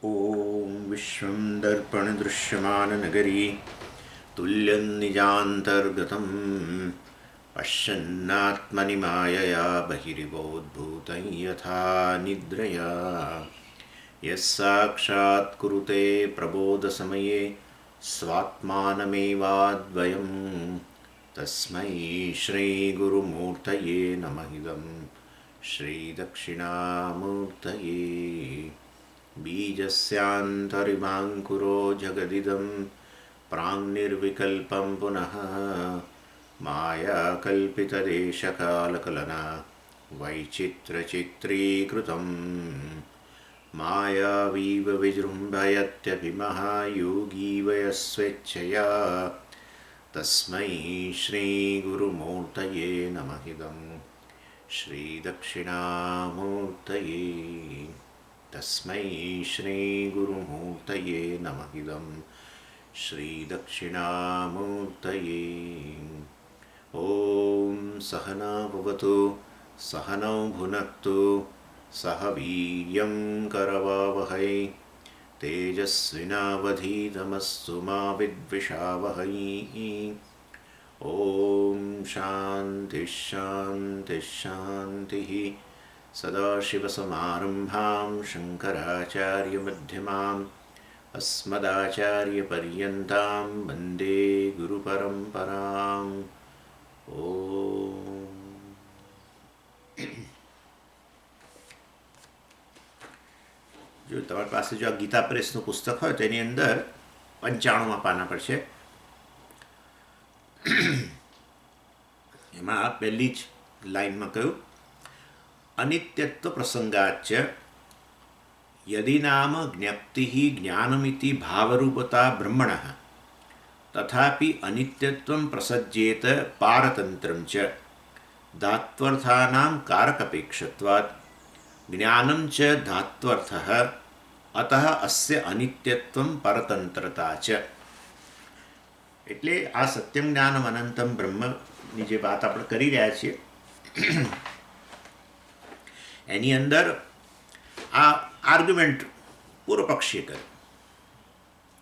ॐ विश्वं दर्पणदृश्यमाननगरी तुल्यं निजान्तर्गतं पश्यन्नात्मनि मायया बहिरिवोद्भूतं यथा निद्रया यः साक्षात् कुरुते प्रबोधसमये स्वात्मानमेवाद्वयं तस्मै श्रीगुरुमूर्तये नमः इदं श्रीदक्षिणामूर्तये बीजस्यान्तरिमाङ्कुरो जगदिदं प्राङ्निर्विकल्पं पुनः मायाकल्पितदेशकालकलना वैचित्रचित्रीकृतं मायावीव विजृम्भयत्यभिमहायोगी वयस्वेच्छया तस्मै श्रीगुरुमूर्तये नमः इदं श्रीदक्षिणामूर्तये तस्मै श्रीगुरुमूर्तये नमः इदं श्रीदक्षिणामूर्तये ॐ सहना भवतु सहनौ भुनक्तु सह वीर्यं करवावहै तेजस्विनावधीतमस्तु मा विद्विषावहै ॐ शान्तिः शान्तिः शान्तिः सदाशिवसमारम्भां शङ्कराचार्यमध्यमाम् अस्मदाचार्यपर्यन्तां वन्दे गुरुपरम्पराम् ॐ જો તમારી પાસે જો આ ગીતા પ્રેસનું પુસ્તક હોય તો એની અંદર 95મા પાના પર છે. એમાં પહેલી જ લાઈનમાં કહ્યું, અનિત્યત્વ પ્રસંગાચ યદિ નામ જ્ઞપ્તિ જ્ઞાનમિતિ ભાવરૂપતા બ્રહ્મણઃ તથાપિ અનિત્યત્વં પ્રસજ્યેત પારતંત્રં ચ ધાત્વર્થાનાં કારકપેક્ષત્વાत् જ્ઞાનં ચ ધાત્વર્થઃ અતઃ અસ્ય અનિત્યત્વં પરતંત્રતા ચ. એટલે આ સત્યમ જ્ઞાનમ અનંતમ બ્રહ્મની જે વાત આપણે કરી રહ્યા છીએ એની અંદર આ આર્ગ્યુમેન્ટ પૂર્વ પક્ષીએ કર્યું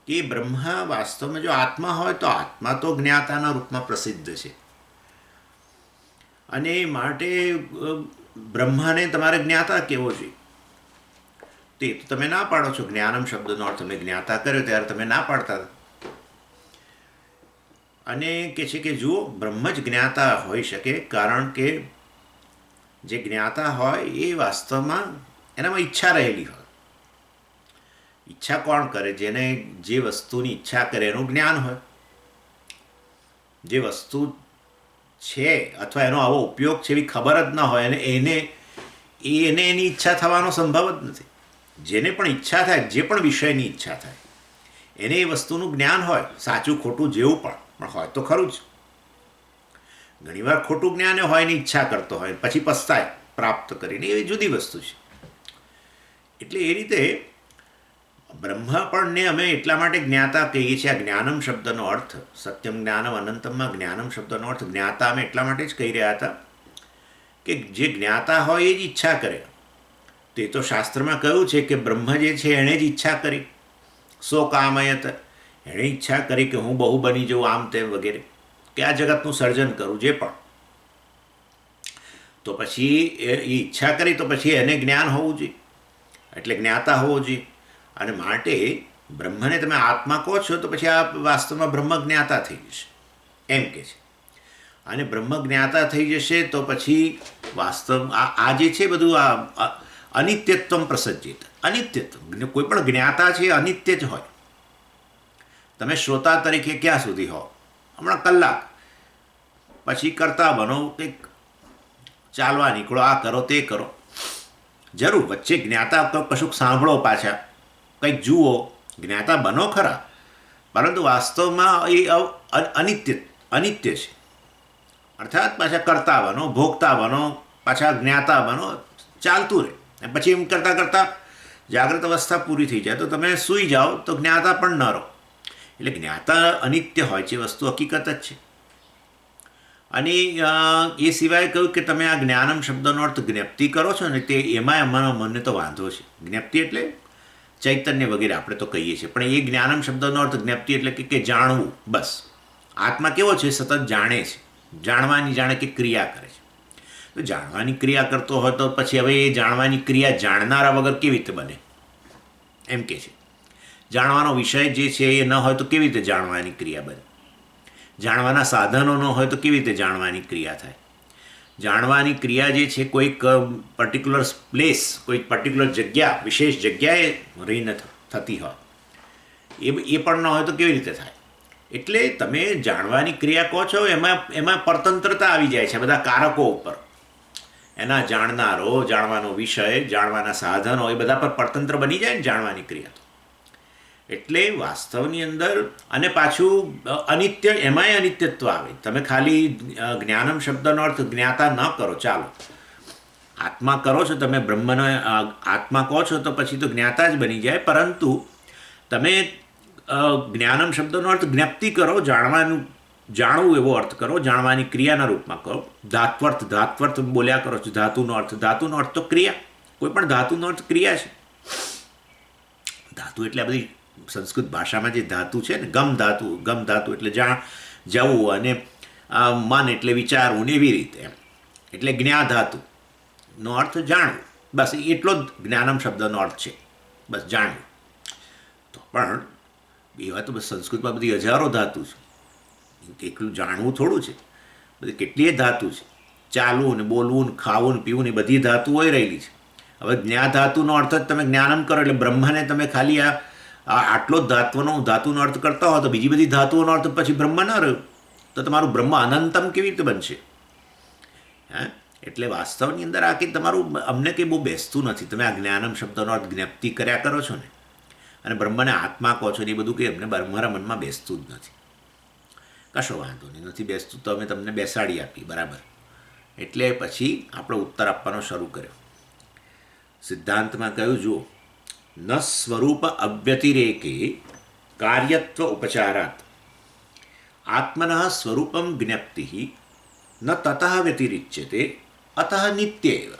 કે બ્રહ્મ વાસ્તવમાં જો આત્મા હોય તો આત્મા તો જ્ઞાતાના રૂપમાં પ્રસિદ્ધ છે અને માટે બ્રહ્મને તમારે જ્ઞાતા કહેવો જોઈએ. તે તો તમે ના પાડો છો. જ્ઞાનમ શબ્દનો અર્થ તમે જ્ઞાતા કર્યો ત્યારે તમે ના પાડતા હતા. અને કહે છે કે જુઓ, બ્રહ્મ જ જ્ઞાતા હોઈ શકે, કારણ કે જે જ્ઞાતા હોય એ વાસ્તવમાં એનામાં ઈચ્છા રહેલી હોય. ઈચ્છા કોણ કરે? જેને જે વસ્તુની ઈચ્છા કરે એનું જ્ઞાન હોય. જે વસ્તુ છે અથવા એનો આવો ઉપયોગ છે એવી ખબર જ ન હોય અને એને એની ઈચ્છા થવાનો સંભવ જ નથી. જેને પણ ઈચ્છા થાય, જે પણ વિષયની ઈચ્છા થાય, એને એ વસ્તુનું જ્ઞાન હોય, સાચું ખોટું જેવું પણ હોય તો ખરું જ. ઘણીવાર ખોટું જ્ઞાન હોય એની ઈચ્છા કરતો હોય પછી પસ્તાય પ્રાપ્ત કરીને, એ જુદી વસ્તુ છે. એટલે એ રીતે બ્રહ્મપણને અમે એટલા માટે જ્ઞાતા કહીએ છીએ. આ જ્ઞાનમ શબ્દનો અર્થ, સત્યમ જ્ઞાનમ અનંતમમાં જ્ઞાનમ શબ્દનો અર્થ જ્ઞાતા અમે એટલા માટે જ કહી રહ્યા હતા કે જે જ્ઞાતા હોય એ જ ઈચ્છા કરે. તે તો શાસ્ત્રમાં કહ્યું છે કે બ્રહ્મ જે છે એણે જ ઈચ્છા કરી. સો કામયત, એણે ઈચ્છા કરી કે હું બહુ બની જાઉં, આમ તેમ વગેરે, કે આ જગતનું સર્જન કરું. જે પણ તો પછી એ ઈચ્છા કરી તો પછી એને જ્ઞાન હોવું જોઈએ, એટલે જ્ઞાતા હોવું જોઈએ. અને માટે બ્રહ્મને તમે આત્મા કહો છો તો પછી આ વાસ્તવમાં બ્રહ્મ જ્ઞાતા થઈ જશે એમ કે છે. અને બ્રહ્મ જ્ઞાતા થઈ જશે તો પછી વાસ્તવ આ જે છે બધું આ અનિત્યત્વ પ્રસજ્જિત. અનિત્યત્વ, કોઈ પણ જ્ઞાતા છે અનિત્ય જ હોય. તમે શ્રોતા તરીકે ક્યાં સુધી હો? હમણાં કલાક પછી કરતા બનો, કંઈક ચાલવા નીકળો, આ કરો તે કરો, જરૂર વચ્ચે જ્ઞાતા કશુંક સાંભળો, પાછા કંઈક જુઓ, જ્ઞાતા બનો ખરા, પરંતુ વાસ્તવમાં એ અનિત્ય છે. અર્થાત પાછા કરતા બનો, ભોગતા બનો, પાછા જ્ઞાતા બનો, ચાલતું રહે. પછી એમ કરતાં કરતાં જાગ્રત અવસ્થા પૂરી થઈ જાય તો તમે સૂઈ જાઓ તો જ્ઞાતા પણ ન રહો. એટલે જ્ઞાતા અનિત્ય હોય છે, વસ્તુ હકીકત જ છે. અને એ સિવાય કહ્યું કે તમે આ જ્ઞાનમ શબ્દનો અર્થ જ્ઞપ્તિ કરો છો ને, તે એમાં અમારા મનને તો વાંધો છે. જ્ઞપ્તિ એટલે ચૈતન્ય વગેરે આપણે તો કહીએ છીએ, પણ એ જ્ઞાનમ શબ્દનો અર્થ જ્ઞપ્તિ એટલે કે જાણવું. બસ આત્મા કેવો છે? સતત જાણે છે, જાણવાની જાણે કે ક્રિયા કરે છે. તો જાણવાની ક્રિયા કરતો હોય તો પછી હવે એ જાણવાની ક્રિયા જાણનારા વગર કેવી રીતે બને? એમ કે છે. જાણવાનો વિષય જે છે એ ન હોય તો કેવી રીતે જાણવાની ક્રિયા બને? જાણવાના સાધનો ન હોય તો કેવી રીતે જાણવાની ક્રિયા થાય? જાણવાની ક્રિયા જે છે કોઈક પર્ટિક્યુલર પ્લેસ, કોઈક પર્ટિક્યુલર જગ્યા, વિશેષ જગ્યાએ રહીને થતી હોય, એ પણ ન હોય તો કેવી રીતે થાય? એટલે તમે જાણવાની ક્રિયા કહો છો, એમાં પરતંત્રતા આવી જાય છે બધા કારકો ઉપર. એના જાણનારો, જાણવાનો વિષય, જાણવાના સાધનો, એ બધા પર પરતંત્ર બની જાય ને જાણવાની ક્રિયા તો. એટલે વાસ્તવની અંદર, અને પાછું અનિત્ય, એમાંય અનિત્યત્વ આવે. તમે ખાલી જ્ઞાનમ શબ્દનો અર્થ જ્ઞાતા ન કરો, ચાલો આત્મા કરો છો તમે, બ્રહ્મનો આત્મા કહો છો તો પછી તો જ્ઞાતા જ બની જાય. પરંતુ તમે જ્ઞાનમ શબ્દનો અર્થ જ્ઞપ્તિ કરો, જાણવું એવો અર્થ કરો, જાણવાની ક્રિયાના રૂપમાં કરો. ધાત્વર્થ બોલ્યા કરો છો. ધાતુનો અર્થ તો ક્રિયા. કોઈ પણ ધાતુનો અર્થ ક્રિયા છે. ધાતુ એટલે આ બધી સંસ્કૃત ભાષામાં જે ધાતુ છે ને, ગમ ધાતુ એટલે જવું, અને મન એટલે વિચારવું ને એવી રીતે એમ. એટલે જ્ઞાધાતુનો અર્થ જાણવું. બસ એટલો જ જ્ઞાનમ શબ્દનો અર્થ છે, બસ જાણવું. તો પણ એવા તો બસ સંસ્કૃતમાં બધી હજારો ધાતુ છે. એટલું જાણવું થોડું છે, બધી કેટલીય ધાતુ છે. ચાલવું ને બોલવું ને ખાવું ને પીવું ને બધી ધાતુઓ રહેલી છે. હવે જ્ઞાધાતુનો અર્થ જ તમે જ્ઞાનમ કરો એટલે બ્રહ્મને તમે ખાલી આટલો જ ધાતુનો અર્થ કરતા હો તો બીજી બધી ધાતુઓનો અર્થ પછી બ્રહ્મ ન રહ્યો, તો તમારું બ્રહ્મ અનંતમ કેવી રીતે બનશે? એટલે વાસ્તવની અંદર આ કંઈ તમારું અમને કંઈ બહુ બેસતું નથી. તમે આ જ્ઞાનમ શબ્દનો અર્થ જ્ઞપ્તિ કર્યા કરો છો ને, અને બ્રહ્મને આત્મા કહો છો ને, એ બધું કંઈ અમને મારા મનમાં બેસતું જ નથી. કશો વાંધો નહીં, નથી બેસતું તો અમે તમને બેસાડી આપી, બરાબર. એટલે પછી આપણે ઉત્તર આપવાનો શરૂ કર્યો. સિદ્ધાંતમાં કહ્યું, જુઓ, ન સ્વરૂપ અવ્યતિરેકે કાર્યત્વ ઉપચારાત આત્મન સ્વરૂપમ જ્ઞપ્તિ ન તતઃ વ્યતિરિચ્યતે અતઃ નિત્ય એવ.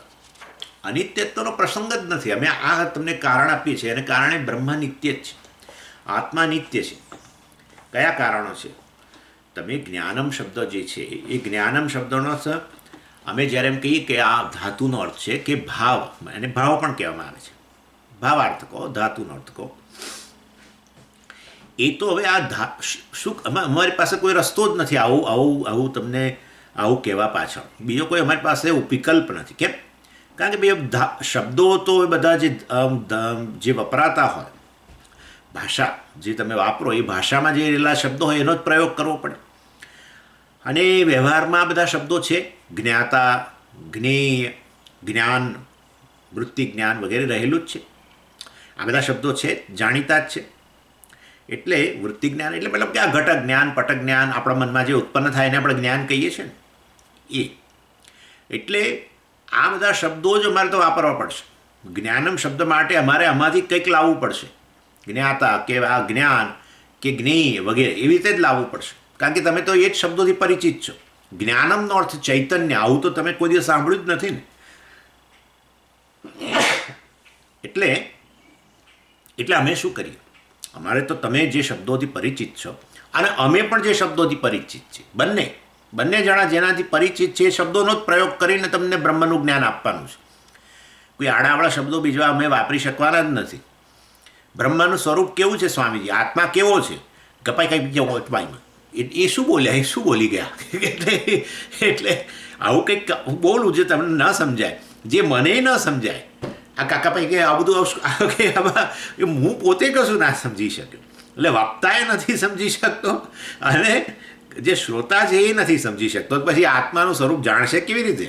અનિત્યત્વનો પ્રસંગ જ નથી. અમે આ તમને કારણ આપીએ છીએ, એને કારણે બ્રહ્મ નિત્ય જ છે, આત્મા નિત્ય છે. કયા કારણો છે? તમે જ્ઞાનમ શબ્દ જે છે એ જ્ઞાનમ શબ્દનો અમે જ્યારે એમ કહીએ કે આ ધાતુનો અર્થ છે કે ભાવ, એને ભાવ પણ કહેવામાં આવે છે. ભાવાર્થ કહો, ધાતુનો અર્થ કહો. એ તો હવે આ શું, અમારી પાસે કોઈ રસ્તો જ નથી આવું તમને આવું કહેવા પાછળ. બીજો કોઈ અમારી પાસે વિકલ્પ નથી. કેમ? કારણ કે ભાઈ શબ્દો તો બધા જે વપરાતા હોય, ભાષા જે તમે વાપરો, એ ભાષામાં જે રહેલા શબ્દો હોય એનો જ પ્રયોગ કરવો પડે. અને વ્યવહારમાં બધા શબ્દો છે, જ્ઞાતા, જ્ઞેય, જ્ઞાન, વૃત્તિ જ્ઞાન વગેરે રહેલું જ છે. આ બધા શબ્દો છે, જાણીતા જ છે. એટલે વૃત્તિ જ્ઞાન એટલે મતલબ કે આ ઘટક જ્ઞાન, પટક જ્ઞાન, આપણા મનમાં જે ઉત્પન્ન થાય એને આપણે જ્ઞાન કહીએ છીએ ને, એ. એટલે આ બધા શબ્દો જ અમારે તો વાપરવા પડશે. જ્ઞાનમ શબ્દ માટે અમારે આમાંથી કંઈક લાવવું પડશે. જ્ઞાતા કે આ જ્ઞાન કે જ્ઞેય વગેરે એવી રીતે જ લાવવું પડશે. કારણ કે તમે તો એ જ શબ્દોથી પરિચિત છો. જ્ઞાનમનો અર્થ ચૈતન્ય, આવું તો તમે કોઈ દિવસ સાંભળ્યું જ નથી ને. એટલે અમે શું કરીએ? અમારે તો તમે જે શબ્દોથી પરિચિત છો અને અમે પણ જે શબ્દોથી પરિચિત છીએ, બંને જણા જેનાથી પરિચિત છે એ શબ્દોનો જ પ્રયોગ કરીને તમને બ્રહ્મનું જ્ઞાન આપવાનું છે. કોઈ આડાવડા શબ્દો બીજા અમે વાપરી શકવાના જ નથી. બ્રહ્મનું સ્વરૂપ કેવું છે સ્વામીજી? આત્મા કેવો છે? કપાઈ કઈ બીજા ઓટવાઈમાં એ શું બોલ્યા, એ શું બોલી ગયા? એટલે આવું કંઈક બોલું જે તમને ન સમજાય, જે મને ન સમજાય. આ કાકાભાઈ કે આ બધું હું પોતે કશું ના સમજી શક્યો, એટલે વક્તાએ નથી સમજી શકતો અને જે શ્રોતા છે એ નથી સમજી શકતો. પછી આત્માનું સ્વરૂપ જાણશે કેવી રીતે?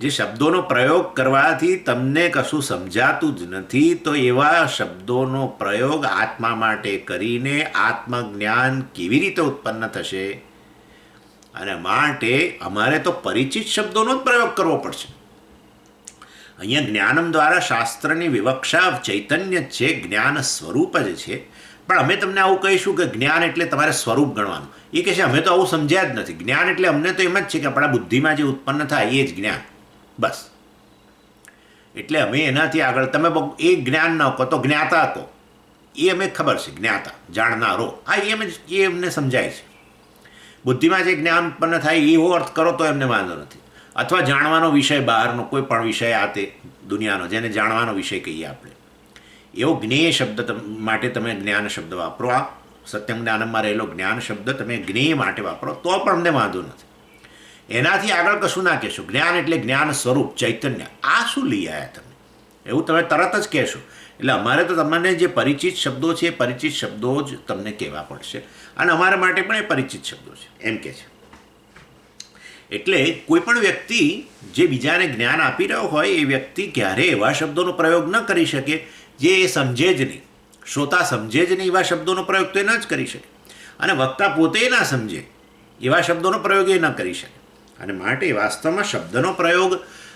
જે શબ્દોનો પ્રયોગ કરવાથી તમને કશું સમજાતું જ નથી, તો એવા શબ્દોનો પ્રયોગ આત્મા માટે કરીને આત્મજ્ઞાન કેવી રીતે ઉત્પન્ન થશે? અને માટે અમારે તો પરિચિત શબ્દોનો જ પ્રયોગ કરવો પડશે. અહીંયા જ્ઞાનમ દ્વારા શાસ્ત્રની વિવક્ષા ચૈતન્ય જ છે, જ્ઞાન સ્વરૂપ જ છે. પણ અમે તમને આવું કહીશું કે જ્ઞાન એટલે તમારે સ્વરૂપ ગણવાનું. એ કહે છે અમે તો આવું સમજ્યા જ નથી. જ્ઞાન એટલે અમને તો એમ જ છે કે આપણા બુદ્ધિમાં જે ઉત્પન્ન થાય એ જ જ્ઞાન, બસ. એટલે અમે એનાથી આગળ તમે એ જ્ઞાન ન કહો તો જ્ઞાતા કહો, એ અમે ખબર છે, જ્ઞાતા જાણનારો, હા એ એમને સમજાય છે. બુદ્ધિમાં જે જ્ઞાન ઉત્પન્ન થાય એવો અર્થ કરો તો એમને વાંધો નથી. અથવા જાણવાનો વિષય બહારનો કોઈ પણ વિષય આ તે દુનિયાનો જેને જાણવાનો વિષય કહીએ આપણે, એવો જ્ઞેય શબ્દ માટે તમે જ્ઞાન શબ્દ વાપરો. આ સત્યમ જ્ઞાનમમાં રહેલો જ્ઞાન શબ્દ તમે જ્ઞેય માટે વાપરો તો પણ અમને વાંધો નથી. એનાથી આગળ કશું ના કહેશો. જ્ઞાન એટલે જ્ઞાન સ્વરૂપ ચૈતન્ય. આ શું લઈ આવ્યા તમે, એવું તમે તરત જ કહેશો. એટલે અમારે તો તમને જે પરિચિત શબ્દો છે એ પરિચિત શબ્દો જ તમને કહેવા પડશે, અને અમારા માટે પણ એ પરિચિત શબ્દો છે એમ કે છે. એટલે કોઈ પણ વ્યક્તિ જે બીજાને જ્ઞાન આપી રહ્યો હોય એ વ્યક્તિ ક્યારેય એવા શબ્દોનો પ્રયોગ ન કરી શકે જે એ સમજે જ નહીં, શ્રોતા સમજે જ નહીં. એવા શબ્દોનો પ્રયોગ તો એ ન જ કરી શકે, અને વક્તા પોતે ના સમજે એવા શબ્દોનો પ્રયોગ એ ન કરી શકે. અને માટે વાસ્તવમાં શબ્દનો પ્રયોગ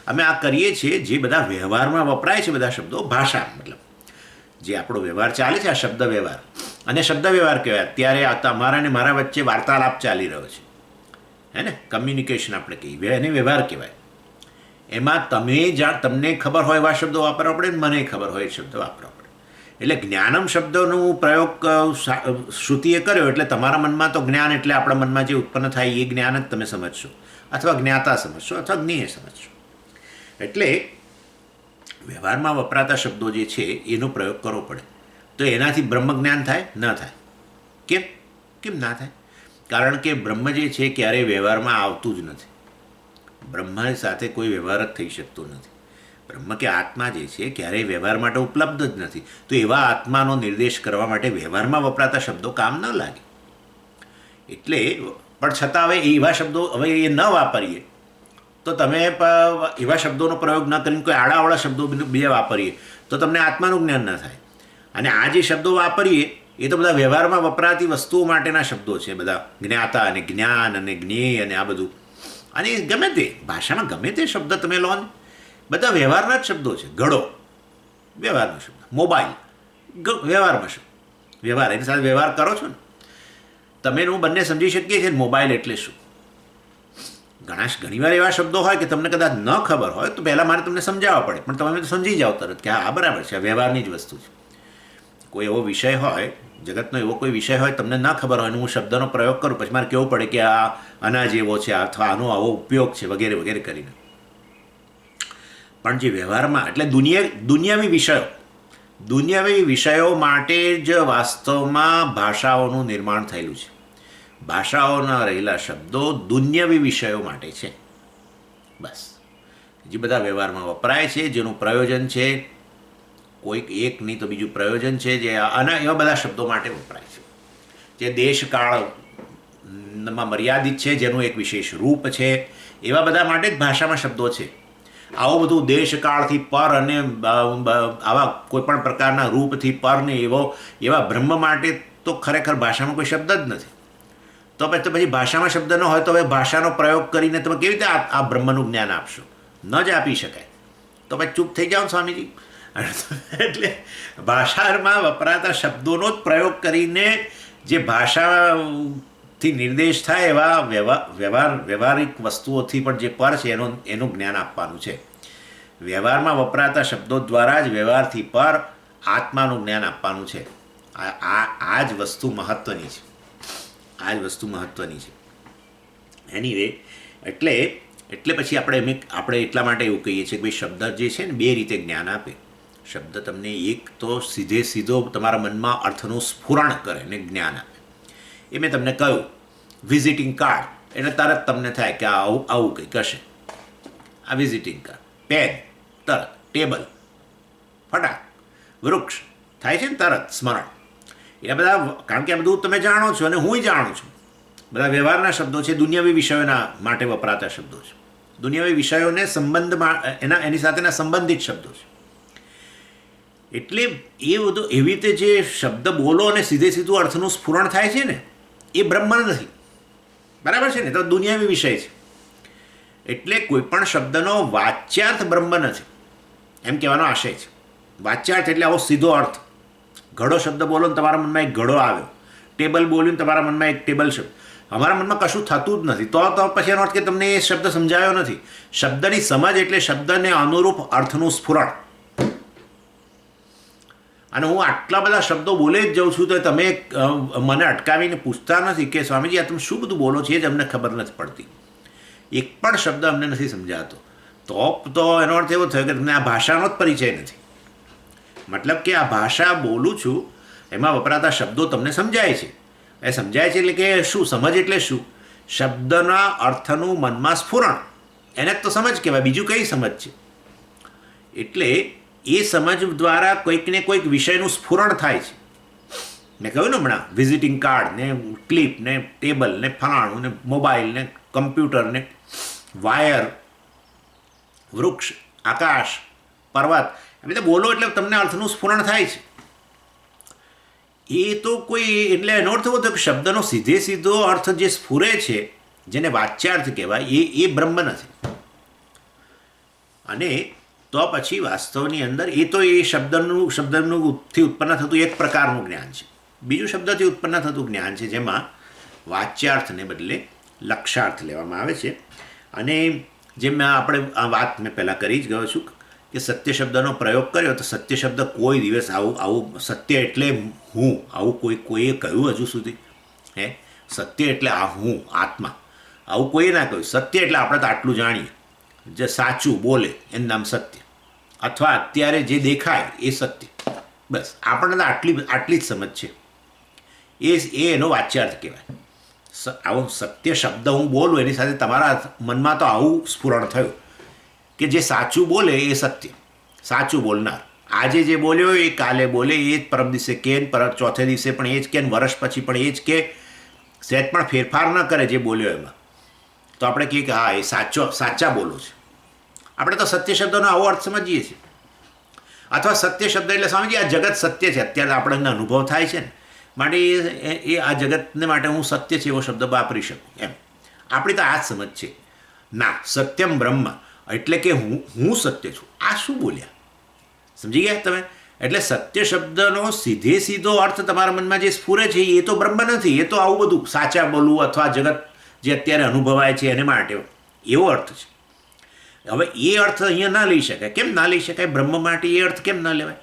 અમે આ કરીએ છીએ જે બધા વ્યવહારમાં વપરાય છે, બધા શબ્દો ભાષા મતલબ જે આપણો વ્યવહાર ચાલે છે, આ શબ્દ વ્યવહાર અને શબ્દ વ્યવહાર કહેવાય. અત્યારે આ તમારા અને મારા વચ્ચે વાર્તાલાપ ચાલી રહ્યો છે, હે ને, કમ્યુનિકેશન આપણે કહીએ, એને વ્યવહાર કહેવાય. એમાં તમને ખબર હોય એવા શબ્દો વાપરવા પડે ને મને ખબર હોય એ શબ્દ વાપરવા પડે. એટલે જ્ઞાનમ શબ્દનો પ્રયોગ શ્રુતિએ કર્યો એટલે તમારા મનમાં તો જ્ઞાન એટલે આપણા મનમાં જે ઉત્પન્ન થાય એ જ્ઞાન જ તમે સમજશો, અથવા જ્ઞાતા સમજશો, અથવા જ્ઞેય સમજશો. એટલે વ્યવહારમાં વપરાતા શબ્દો જે છે એનો પ્રયોગ કરવો પડે. તો એનાથી બ્રહ્મ જ્ઞાન થાય? ન થાય. કેમ ના થાય? કારણ કે બ્રહ્મ જે છે ક્યારેય વ્યવહારમાં આવતું જ નથી. બ્રહ્મ સાથે કોઈ વ્યવહાર જ થઈ શકતો નથી. બ્રહ્મ કે આત્મા જે છે ક્યારેય વ્યવહાર માટે ઉપલબ્ધ જ નથી. તો એવા આત્માનો નિર્દેશ કરવા માટે વ્યવહારમાં વપરાતા શબ્દો કામ ન લાગે. એટલે પણ છતાં હવે એવા શબ્દો હવે એ ન વાપરીએ તો તમે એવા શબ્દોનો પ્રયોગ ન કરીને કોઈ આડાવાળા શબ્દો બીજા વાપરીએ તો તમને આત્માનું જ્ઞાન ન થાય. અને આ જે શબ્દો વાપરીએ એ તો બધા વ્યવહારમાં વપરાતી વસ્તુઓ માટેના શબ્દો છે, બધા જ્ઞાતા અને જ્ઞાન અને જ્ઞેય અને આ બધું. અને ગમે તે ભાષામાં ગમે તે શબ્દ તમે લો ને, બધા વ્યવહારના જ શબ્દો છે. ઘડો વ્યવહારનો શબ્દ, મોબાઈલ વ્યવહારમાં શબ્દ, વ્યવહાર એની સાથે વ્યવહાર કરો છો ને તમે, હું બંને સમજી શકીએ છીએ. મોબાઈલ એટલે શું? ઘણીવાર એવા શબ્દો હોય કે તમને કદાચ ન ખબર હોય તો પહેલાં મારે તમને સમજાવવા પડે, પણ તમે તો સમજી જાઓ તરત કે હા બરાબર છે, આ વ્યવહારની જ વસ્તુ છે. કોઈ એવો વિષય હોય, જગતનો એવો કોઈ વિષય હોય તમને ના ખબર હોય અને હું શબ્દનો પ્રયોગ કરું, પછી મારે કહેવું પડે કે આ અનાજ એવો છે અથવા આનો આવો ઉપયોગ છે વગેરે વગેરે કરીને. પણ જે વ્યવહારમાં એટલે દુનિયાવી વિષયો માટે જ વાસ્તવમાં ભાષાઓનું નિર્માણ થયેલું છે. ભાષાઓના રહેલા શબ્દો દુનિયાવી વિષયો માટે છે બસ. જે બધા વ્યવહારમાં વપરાય છે, જેનું પ્રયોજન છે કોઈક એક નહીં તો બીજું પ્રયોજન છે, જે એવા બધા શબ્દો માટે વપરાય છે. જે દેશકાળમાં મર્યાદિત છે, જેનું એક વિશેષ રૂપ છે, એવા બધા માટે જ ભાષામાં શબ્દો છે. આવું બધું દેશકાળથી પર અને આવા કોઈપણ પ્રકારના રૂપથી પર ને એવા બ્રહ્મ માટે તો ખરેખર ભાષામાં કોઈ શબ્દ જ નથી. તો પછી ભાષામાં શબ્દ ન હોય તો હવે ભાષાનો પ્રયોગ કરીને તમે કેવી રીતે આ બ્રહ્મનું જ્ઞાન આપશો? ન જ આપી શકાય. તો પછી ચૂપ થઈ જાઓ સ્વામીજી. એટલે ભાષામાં વપરાતા શબ્દોનો જ પ્રયોગ કરીને જે ભાષાથી નિર્દેશ થાય એવા વ્યવહારિક વસ્તુઓથી પણ જે પર છે એનું જ્ઞાન આપવાનું છે. વ્યવહારમાં વપરાતા શબ્દો દ્વારા જ વ્યવહારથી પર આત્માનું જ્ઞાન આપવાનું છે. આ જ વસ્તુ મહત્ત્વની છે. એનીવે એટલે પછી આપણે એટલા માટે એવું કહીએ છીએ કે ભાઈ શબ્દ જે છે ને બે રીતે જ્ઞાન આપે. શબ્દ તમને એક તો સીધો તમારા મનમાં અર્થનું સ્ફુરણ કરે ને જ્ઞાન આપે. એ મેં તમને કહ્યું વિઝિટિંગ કાર્ડ એટલે તરત તમને થાય કે આવું કંઈક હશે. આ વિઝિટિંગ કાર્ડ, પેન તરત, ટેબલ ફટાક, વૃક્ષ થાય છે ને તરત સ્મરણ. એ બધા કારણ કે આ બધું તમે જાણો છો અને હું જાણું છું. બધા વ્યવહારના શબ્દો છે, દુનિયાવી વિષયોના માટે વપરાતા શબ્દો છે. દુનિયાવી વિષયોને એની સાથેના સંબંધિત શબ્દો છે. એટલે એ બધું એવી રીતે જે શબ્દ બોલો અને સીધું અર્થનું સ્ફુરણ થાય છે ને એ બ્રહ્મ નથી. બરાબર છે ને? તો દુનિયાવી વિષય છે. એટલે કોઈ પણ શબ્દનો વાચ્યાર્થ બ્રહ્મ નથી એમ કહેવાનો આશય છે. વાચ્યાર્થ એટલે આવો સીધો અર્થ. ઘડો શબ્દ બોલો ને તમારા મનમાં એક ઘડો આવ્યો, ટેબલ બોલ્યું ને તમારા મનમાં એક ટેબલ શબ્દ. અમારા મનમાં કશું થતું જ નથી, તો પછી એનો અર્થ કે તમને એ શબ્દ સમજાયો નથી. શબ્દની સમજ એટલે શબ્દને અનુરૂપ અર્થનું સ્ફુરણ. અને હું આટલા બધા શબ્દો બોલે જ જાઉં છું તો તમે મને અટકાવીને પૂછતા નથી કે સ્વામીજી આ તમે શું બધું બોલો છો, એ જ અમને ખબર નથી પડતી, એક પણ શબ્દ અમને નથી સમજાતો. તો એનો અર્થ એવો થયો કે તમને આ ભાષાનો જ પરિચય નથી. મતલબ કે આ ભાષા બોલું છું એમાં વપરાતા શબ્દો તમને સમજાય છે. એ સમજાય છે એટલે કે શું? સમજ એટલે શું? શબ્દના અર્થનું મનમાં સ્ફુરણ, એને જ તો સમજ કહેવાય, બીજું કઈ સમજ છે? એટલે એ સમજ દ્વારા કોઈક ને કોઈક વિષયનું સ્ફુરણ થાય છે. મેં કહ્યું ને હમણાં વિઝિટિંગ કાર્ડ ને ક્લિપ ને ટેબલ ને ફલાણું ને મોબાઈલ ને કમ્પ્યુટર ને વાયર, વૃક્ષ, આકાશ, પર્વત, એ બધા બોલો એટલે તમને અર્થનું સ્ફુરણ થાય છે. એ તો કોઈ એટલે એનો અર્થ એવો થયો કે શબ્દનો સીધો અર્થ જે સ્ફુરે છે, જેને વાચ્યાર્થ કહેવાય, એ બ્રહ્મ નથી. અને તો પછી વાસ્તવની અંદર એ તો એ શબ્દથી ઉત્પન્ન થતું એક પ્રકારનું જ્ઞાન છે. બીજું શબ્દથી ઉત્પન્ન થતું જ્ઞાન છે જેમાં વાચ્યાર્થને બદલે લક્ષાર્થ લેવામાં આવે છે. અને જેમ આપણે આ વાત મેં પહેલાં કરી જ ગયો છું કે સત્ય શબ્દનો પ્રયોગ કર્યો તો સત્ય શબ્દ કોઈ દિવસ આવું સત્ય એટલે હું આવું કોઈએ કહ્યું હજુ સુધી? સત્ય એટલે આ હું આત્મા આવું કોઈએ ના કહ્યું. સત્ય એટલે આપણે તો આટલું જાણીએ, જે સાચું બોલે એનું નામ સત્ય, અથવા અત્યારે જે દેખાય એ સત્ય. બસ આપણને તો આટલી જ સમજ છે. એ એનો વાચ્યાર્થ કહેવાય. આવો સત્ય શબ્દ હું બોલું એની સાથે તમારા મનમાં તો આવું સ્ફુરણ થયું કે જે સાચું બોલે એ સત્ય, સાચું બોલનાર. આજે જે બોલ્યો એ કાલે બોલે, એ જ પરમ દિવસે કે, ચોથે દિવસે પણ એ જ કે, વર્ષ પછી પણ એ જ કે, સહેજ પણ ફેરફાર ન કરે જે બોલ્યો એમાં, તો આપણે કહીએ કે હા એ સાચા બોલો છે. આપણે તો સત્ય શબ્દનો આવો અર્થ સમજીએ છીએ. અથવા સત્ય શબ્દ એટલે સ્વામીજી આ જગત સત્ય છે, અત્યારે આપણને અનુભવ થાય છે ને, માટે એ આ જગતને માટે હું સત્ય છે એવો શબ્દ વાપરી શકું એમ. આપણી તો આ જ સમજ છે. ના, સત્યમ બ્રહ્મ એટલે કે હું સત્ય છું. આ શું બોલ્યા? સમજી ગયા તમે? એટલે સત્ય શબ્દનો સીધો અર્થ તમારા મનમાં જે સ્ફુરે છે એ તો બ્રહ્મ નથી, એ તો આવું બધું સાચા બોલવું અથવા જગત જે અત્યારે અનુભવાય છે એને માટે એવો અર્થ છે. હવે એ અર્થ અહીંયા ના લઈ શકાય. કેમ ના લઈ શકાય? બ્રહ્મ માટે એ અર્થ કેમ ના લેવાય?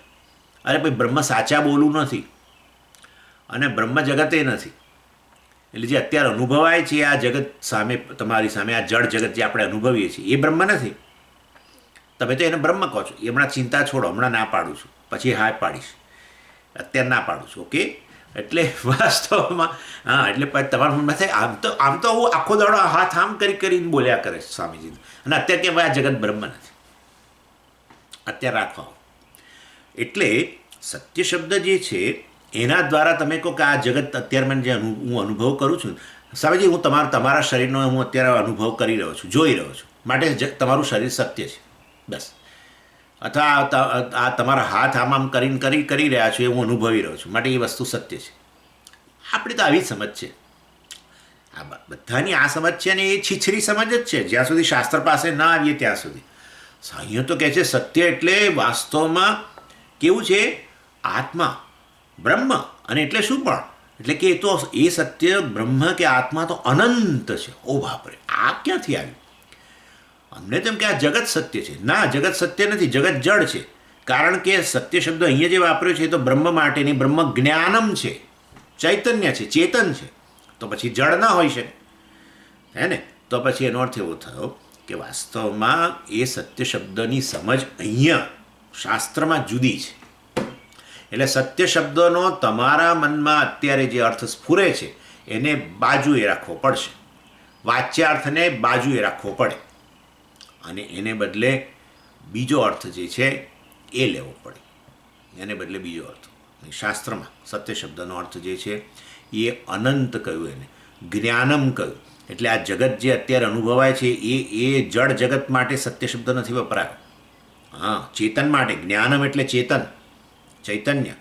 અરે ભાઈ, બ્રહ્મ સાચા બોલવું નથી અને બ્રહ્મ જગતે નથી. એટલે જે અત્યારે અનુભવાય છે આ જગત સામે, તમારી સામે આ જળ જગત જે આપણે અનુભવીએ છીએ એ બ્રહ્મ નથી. તમે તો એને બ્રહ્મ કહો છો. એ હમણાં ચિંતા છોડો, હમણાં ના પાડું છું, પછી હા પાડીશ, અત્યારે ના પાડું છું. ઓકે? એટલે વાસ્તવમાં હા, એટલે તમારા મનમાં થાય આમ તો હું આખો દાડો હાથ આમ કરીને બોલ્યા કરે છે સ્વામીજી, અને અત્યારે કે ભાઈ આ જગત બ્રહ્મ નથી, અત્યારે રાખવા. એટલે સત્ય શબ્દ જે છે એના દ્વારા તમે કહો કે આ જગત અત્યારે મને જે હું અનુભવ કરું છું, સ્વામીજી હું તમારા શરીરનો હું અત્યારે અનુભવ કરી રહ્યો છું, જોઈ રહ્યો છું, માટે તમારું શરીર સત્ય છે. બસ. અથવા આ તમારા હાથ આમ કરી રહ્યા છો એ હું અનુભવી રહ્યો છું, માટે એ વસ્તુ સત્ય છે. આપણી તો આવી જ સમજ છે. આ બધાની આ સમજ છે ને એ છીછરી સમજ જ છે જ્યાં સુધી શાસ્ત્ર પાસે ના આવીએ ત્યાં સુધી. અહીંયા તો કહે છે સત્ય એટલે વાસ્તવમાં કેવું છે? આત્મા, બ્રહ્મ. અને એટલે શું પણ? એટલે કે એ તો એ સત્ય બ્રહ્મ કે આત્મા તો અનંત છે. ઓ બાપરે, આ ક્યાંથી આવ્યું? અમને તેમ કે આ જગત સત્ય છે. ના, જગત સત્ય નથી, જગત જડ છે. કારણ કે સત્ય શબ્દ અહીંયા જે વાપર્યો છે એ તો બ્રહ્મ માટેની, બ્રહ્મ જ્ઞાનમ છે, ચૈતન્ય છે, ચેતન છે. તો પછી જડ ના હોઈ શકે, હે ને? તો પછી એનો અર્થ એવો થયો કે વાસ્તવમાં એ સત્ય શબ્દની સમજ અહીંયા શાસ્ત્રમાં જુદી છે. એટલે સત્ય શબ્દનો તમારા મનમાં અત્યારે જે અર્થ સ્ફુરે છે એને બાજુએ રાખવો પડશે, વાચ્યાર્થને બાજુએ રાખવો પડે, અને એને બદલે બીજો અર્થ જે છે એ લેવો પડે. એને બદલે બીજો અર્થ. શાસ્ત્રમાં સત્ય શબ્દનો અર્થ જે છે એ અનંત કહ્યું, એને જ્ઞાનમ કહ્યું. એટલે આ જગત જે અત્યારે અનુભવાય છે એ જળ જગત માટે સત્ય શબ્દ નથી વપરાયો. હા, ચેતન માટે. જ્ઞાનમ એટલે ચેતન, ચૈતન્ય.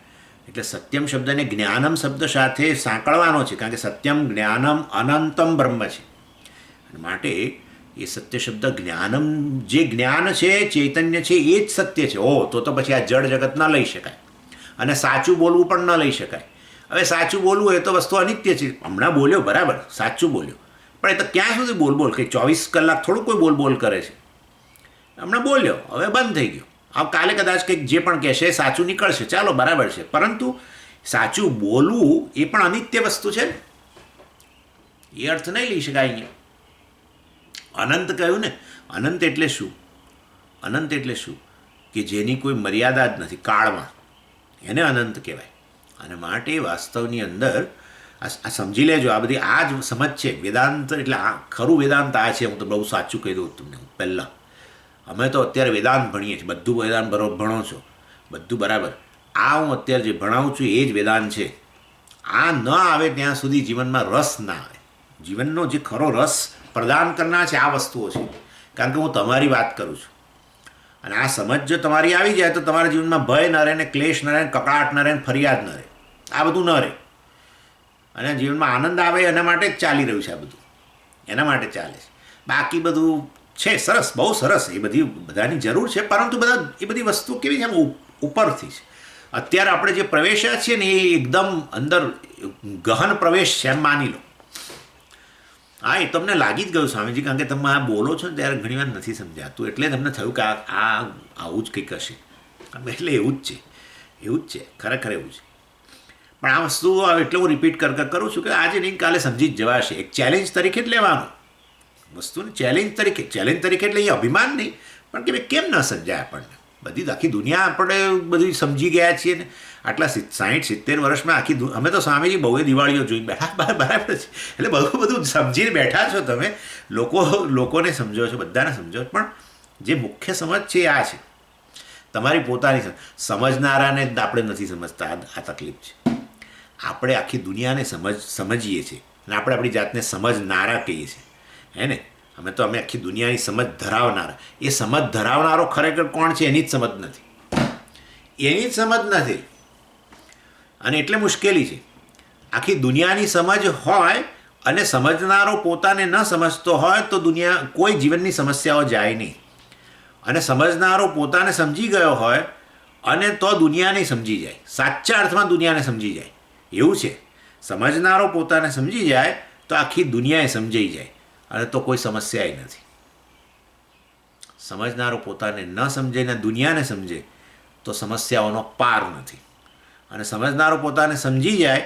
એટલે સત્યમ શબ્દને જ્ઞાનમ શબ્દ સાથે સાંકળવાનો છે, કારણ કે સત્યમ જ્ઞાનમ અનંતમ બ્રહ્મ છે. માટે એ સત્ય શબ્દ જ્ઞાનમ, જે જ્ઞાન છે, ચૈતન્ય છે, એ જ સત્ય છે. તો પછી આ જળ જગત ન લઈ શકાય, અને સાચું બોલવું પણ ન લઈ શકાય. હવે સાચું બોલવું હોય તો વસ્તુ અનિત્ય છે. હમણાં બોલ્યો બરાબર, સાચું બોલ્યો, પણ એ તો ક્યાં સુધી બોલ કંઈ 24 કલાક થોડું કોઈ બોલ કરે છે. હમણાં બોલ્યો, હવે બંધ થઈ ગયો. હવે કાલે કદાચ કંઈક જે પણ કહેશે એ સાચું નીકળશે, ચાલો બરાબર છે, પરંતુ સાચું બોલવું એ પણ અનિત્ય વસ્તુ છે ને, એ અર્થ નહીં લઈ શકાય અહીંયા. અનંત કહ્યું ને, અનંત એટલે શું? અનંત એટલે શું? કે જેની કોઈ મર્યાદા જ નથી કાળમાં, એને અનંત કહેવાય. અને માટે વાસ્તવની અંદર આ સમજી લેજો, આ બધી આ જ સમજ છે. વેદાંત એટલે આ ખરું વેદાંત આ છે. હું તો બહુ સાચું કહી દઉં તમને પહેલાં. અમે તો અત્યારે વેદાંત ભણીએ છીએ, બધું વેદાંત બરાબર ભણો છો, બધું બરાબર. આ હું અત્યારે જે ભણાવું છું એ જ વેદાંત છે. આ ન આવે ત્યાં સુધી જીવનમાં રસ ના આવે. જીવનનો જે ખરો રસ પ્રદાન કરનાર છે આ વસ્તુઓ છે. કારણ કે હું તમારી વાત કરું છું, અને આ સમજ જો તમારી આવી જાય તો તમારા જીવનમાં ભય ન રહે, ને ક્લેશ ન રહે, કકળાટ ન રહે, ફરિયાદ ન રહે, આ બધું ન રહે. અને જીવનમાં આનંદ આવે એના માટે જ ચાલી રહ્યું છે આ બધું, એના માટે ચાલે છે. બાકી બધું છે સરસ, બહુ સરસ, એ બધાની જરૂર છે, પરંતુ એ બધી વસ્તુ કેવી છે, એમ ઉપરથી છે. અત્યારે આપણે જે પ્રવેશ્યા છીએ ને એ એકદમ અંદર ગહન પ્રવેશ છે એમ માની લો. હા, એ તમને લાગી જ ગયું સ્વામીજી, કારણ કે તમે આ બોલો છો ને ત્યારે ઘણીવાર નથી સમજાતું, એટલે તમને થયું કે આ આવું જ કંઈક હશે. એટલે એવું જ છે, એવું જ છે, ખરેખર એવું છે. પણ આ વસ્તુ એટલે હું રિપીટ કરું છું કે આજે નહીં કાલે સમજી જ જવાશે. એક ચેલેન્જ તરીકે જ લેવાનું વસ્તુને, ચેલેન્જ તરીકે એટલે અહીંયા અભિમાન નહીં, પણ કે ભાઈ કેમ ન સમજાય આપણને. બધી આખી દુનિયા આપણે બધી સમજી ગયા છીએ ને આટલા 60-70 વર્ષમાં અમે તો સ્વામીજી બહુ દિવાળીઓ જોઈ બેઠા, બરાબર છે. એટલે બધું સમજીને બેઠા છો તમે, લોકોને સમજો છો, બધાને સમજો છો. પણ જે મુખ્ય સમજ છે આ છે તમારી પોતાની સમજનારાને આપણે નથી સમજતા. આ તકલીફ છે. આપણે આખી દુનિયાને સમજીએ છીએ અને આપણે આપણી જાતને સમજનારા કહીએ છીએ, હે ને. અમે આખી દુનિયાની સમજ ધરાવનારા. એ સમજ ધરાવનારો ખરેખર કોણ છે એની જ સમજ નથી, એની જ સમજ નથી. અને એટલે મુશ્કેલી છે. આખી દુનિયાની સમજ હોય અને સમજનારો પોતાને ન સમજતો હોય તો કોઈ જીવનની સમસ્યાઓ જાય નહીં. અને સમજનારો પોતાને સમજી ગયો હોય અને તો દુનિયાને સમજી જાય, સાચા અર્થમાં દુનિયાને સમજી જાય, એવું છે. સમજનારો પોતાને સમજી જાય તો આખી દુનિયાએ સમજાઈ જાય, અને તો કોઈ સમસ્યા નથી. સમજનારો પોતાને ન સમજે ને દુનિયાને સમજે તો સમસ્યાઓનો પાર નથી. અને સમજનારો પોતાને સમજી જાય